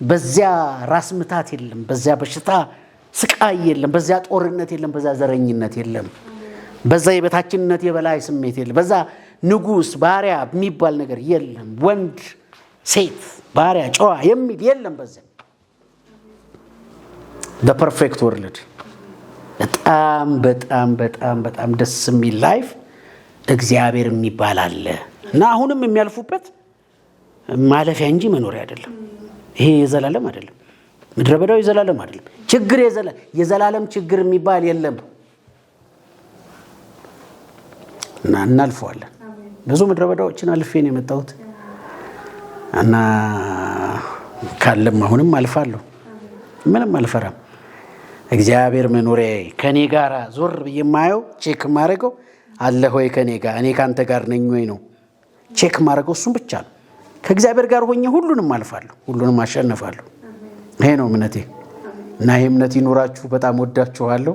በዚያ ራስ ምታት የለም፣ በዚያ በሽታ ስቃይ የለም፣ በዚያ ጦርነት የለም፣ በዚያ ዘረኝነት የለም፣ በዛ የበታችነት የበላይ ስሜት የለም፣ በዛ ንጉስ ባሪያ የሚባል ነገር የለም፣ ወንድ ሴት ባሪያ ጨዋ የሚል የለም። በዚያ the perfect world በጣም በጣም በጣም በጣም ደስ የሚል ላይፍ እግዚአብሔር የሚባል አለ እና አሁንም የሚያልፉበት ማለፊያ እንጂ መኖሪያ አይደለም። ይሄ የዘላለም አይደለም። ምድረ በዳው የዘላለም አይደለም። ችግር የዘላለም ችግር የሚባል የለም እና እናልፈዋለን። ብዙ ምድረ በዳዎችን አልፌ ነው የመጣሁት እና ካለም አሁንም አልፋለሁ። ምንም አልፈራም። እግዚአብሔር መኖሪያዬ ከኔ ጋር ዞር ብዬ ማየው ቼክ ማድረገው አለ ሆይ ከኔ ጋር እኔ ካንተ ጋር ነኝ ወይ ነው ቼክ ማድረገው። እሱም ብቻ ነው። ከእግዚአብሔር ጋር ሆኜ ሁሉንም አልፋለሁ፣ ሁሉንም አሸንፋለሁ። ይሄ ነው እምነቴ እና ይሄ እምነት ይኖራችሁ። በጣም ወዳችኋለሁ።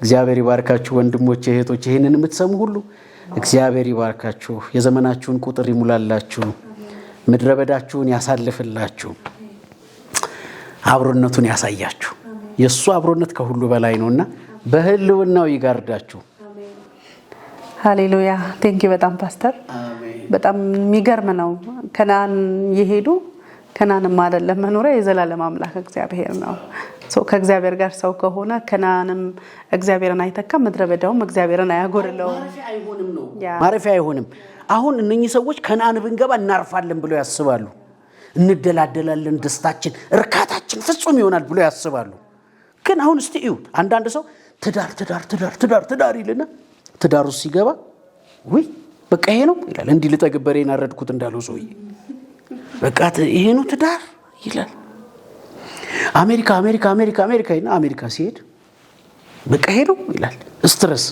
እግዚአብሔር ይባርካችሁ ወንድሞቼ እህቶቼ። ይሄንን የምትሰሙ ሁሉ እግዚአብሔር ይባርካችሁ። የዘመናችሁን ቁጥር ይሙላላችሁ። ምድረ በዳችሁን ያሳልፍላችሁ። አብሮነቱን ያሳያችሁ። የሱ አብሮነት ከሁሉ በላይ ነውና በህልውናው ይጋርዳችሁ። ሃሌሉያ። ቴንኪው በጣም ፓስተር። በጣም የሚገርም ነው። ከነዓን የሄዱ ከነዓንም አይደለም መኖሪያ የዘላለም አምላክ እግዚአብሔር ነው። ከእግዚአብሔር ጋር ሰው ከሆነ ከነዓንም እግዚአብሔርን አይተካም፣ ምድረ በዳውም እግዚአብሔርን አያጎርለውም። ማረፊያ አይሆንም። አሁን እነኚህ ሰዎች ከነዓን ብንገባ እናርፋለን ብለው ያስባሉ። እንደላደላለን፣ ደስታችን እርካታችን ፍጹም ይሆናል ብለው ያስባሉ። ግን አሁን እስቲ እዩት። አንዳንድ ሰው ትዳር ይልና ትዳሩ ሲገባ ወይ በቃ ይሄ ነው ይላል። እንዲህ ልጠግበሬን አረድኩት እንዳለው ሰውዬ በቃ ይሄ ነው ትዳር፣ ይላል። አሜሪካ አሜሪካ አሜሪካ አሜሪካ እና አሜሪካ ሲሄድ በቃ ሄደው ይላል ስትረስ።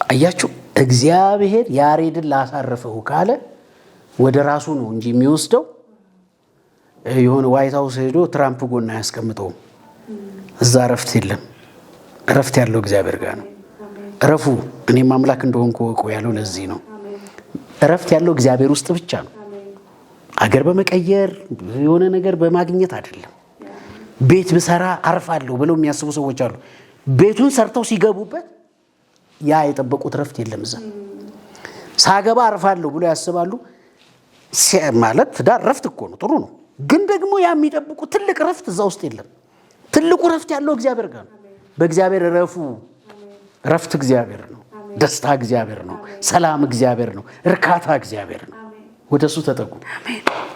አያችሁ እግዚአብሔር ያሬድን ላሳረፈው ካለ ወደ ራሱ ነው እንጂ የሚወስደው የሆነ ዋይት ሃውስ ሄዶ ትራምፕ ጎና ያስቀምጠው። እዛ ረፍት የለም። ረፍት ያለው እግዚአብሔር ጋር ነው። ረፉ እኔም አምላክ እንደሆንኩ ወቁ ያለው ለዚህ ነው። ረፍት ያለው እግዚአብሔር ውስጥ ብቻ ነው። አገር በመቀየር የሆነ ነገር በማግኘት አይደለም። ቤት ብሰራ አርፋለሁ ብለው የሚያስቡ ሰዎች አሉ። ቤቱን ሰርተው ሲገቡበት ያ የጠበቁት ረፍት የለም። እዛ ሳገባ አርፋለሁ ብለው ያስባሉ። ማለት ትዳር ረፍት እኮ ነው፣ ጥሩ ነው። ግን ደግሞ ያ የሚጠብቁት ትልቅ ረፍት እዛ ውስጥ የለም። ትልቁ ረፍት ያለው እግዚአብሔር ጋር ነው። በእግዚአብሔር ረፉ። ረፍት እግዚአብሔር ነው። ደስታ እግዚአብሔር ነው። ሰላም እግዚአብሔር ነው። እርካታ እግዚአብሔር ነው። ወደሱ ተጠጉ።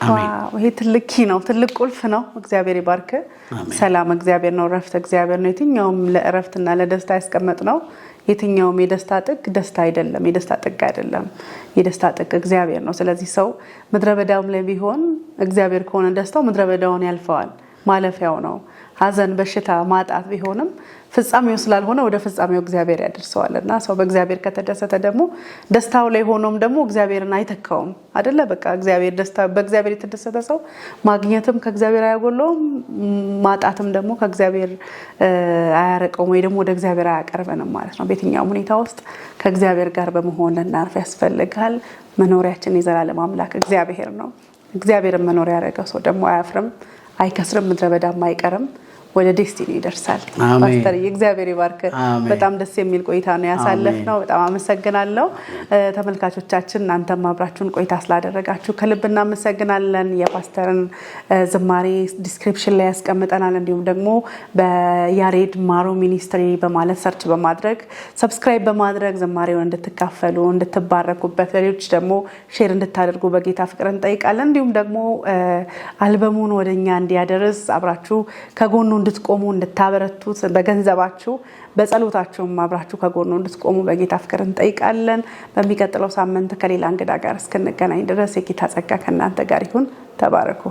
አሜን። ይሄ ትልቅ ኪ ነው፣ ትልቅ ቁልፍ ነው። እግዚአብሔር ይባርክ። ሰላም እግዚአብሔር ነው። ረፍት እግዚአብሔር ነው። የትኛውም ለእረፍትና ለደስታ ያስቀመጥ ነው። የትኛውም የደስታ ጥግ ደስታ አይደለም፣ የደስታ ጥግ አይደለም። የደስታ ጥግ እግዚአብሔር ነው። ስለዚህ ሰው ምድረ በዳውም ላይ ቢሆን እግዚአብሔር ከሆነ ደስታው ምድረ በዳውን ያልፈዋል፣ ማለፊያው ነው። ሐዘን፣ በሽታ፣ ማጣት ቢሆንም ፍጻሜው ስላልሆነ ወደ ፍጻሜው እግዚአብሔር ያደርሰዋልና ሰው በእግዚአብሔር ከተደሰተ ደግሞ ደስታው ላይ ሆኖም ደግሞ እግዚአብሔርን አይተካውም አይደለ? በቃ እግዚአብሔር ደስታ በእግዚአብሔር የተደሰተ ሰው ማግኘትም ከእግዚአብሔር አያጎለውም፣ ማጣትም ደግሞ ከእግዚአብሔር አያረቀውም ወይ ደግሞ ወደ እግዚአብሔር አያቀርበንም ማለት ነው። በየትኛውም ሁኔታ ውስጥ ከእግዚአብሔር ጋር በመሆን ልናርፍ ያስፈልጋል። መኖሪያችን የዘላለም አምላክ እግዚአብሔር ነው። እግዚአብሔርን መኖሪያ ያደረገው ሰው ደግሞ አያፍርም፣ አይከስርም፣ ምድረ በዳም አይቀርም፣ ወደ ዴስቲኒ ይደርሳል። ፓስተር እግዚአብሔር ይባርክ። በጣም ደስ የሚል ቆይታ ነው ያሳለፍነው። በጣም አመሰግናለሁ። ተመልካቾቻችን እናንተም አብራችሁን ቆይታ ስላደረጋችሁ ከልብ እናመሰግናለን። የፓስተርን ዝማሬ ዲስክሪፕሽን ላይ ያስቀምጠናል። እንዲሁም ደግሞ በያሬድ ማሮ ሚኒስትሪ በማለት ሰርች በማድረግ ሰብስክራይብ በማድረግ ዝማሬውን እንድትካፈሉ እንድትባረኩበት ለሌሎች ደግሞ ሼር እንድታደርጉ በጌታ ፍቅር እንጠይቃለን። እንዲሁም ደግሞ አልበሙን ወደኛ እንዲያደርስ አብራችሁ ከጎኑ እንድትቆሙ እንድታበረቱት በገንዘባችሁ በጸሎታችሁም አብራችሁ ከጎኑ እንድትቆሙ በጌታ ፍቅር እንጠይቃለን። በሚቀጥለው ሳምንት ከሌላ እንግዳ ጋር እስክንገናኝ ድረስ የጌታ ጸጋ ከእናንተ ጋር ይሁን። ተባረኩ።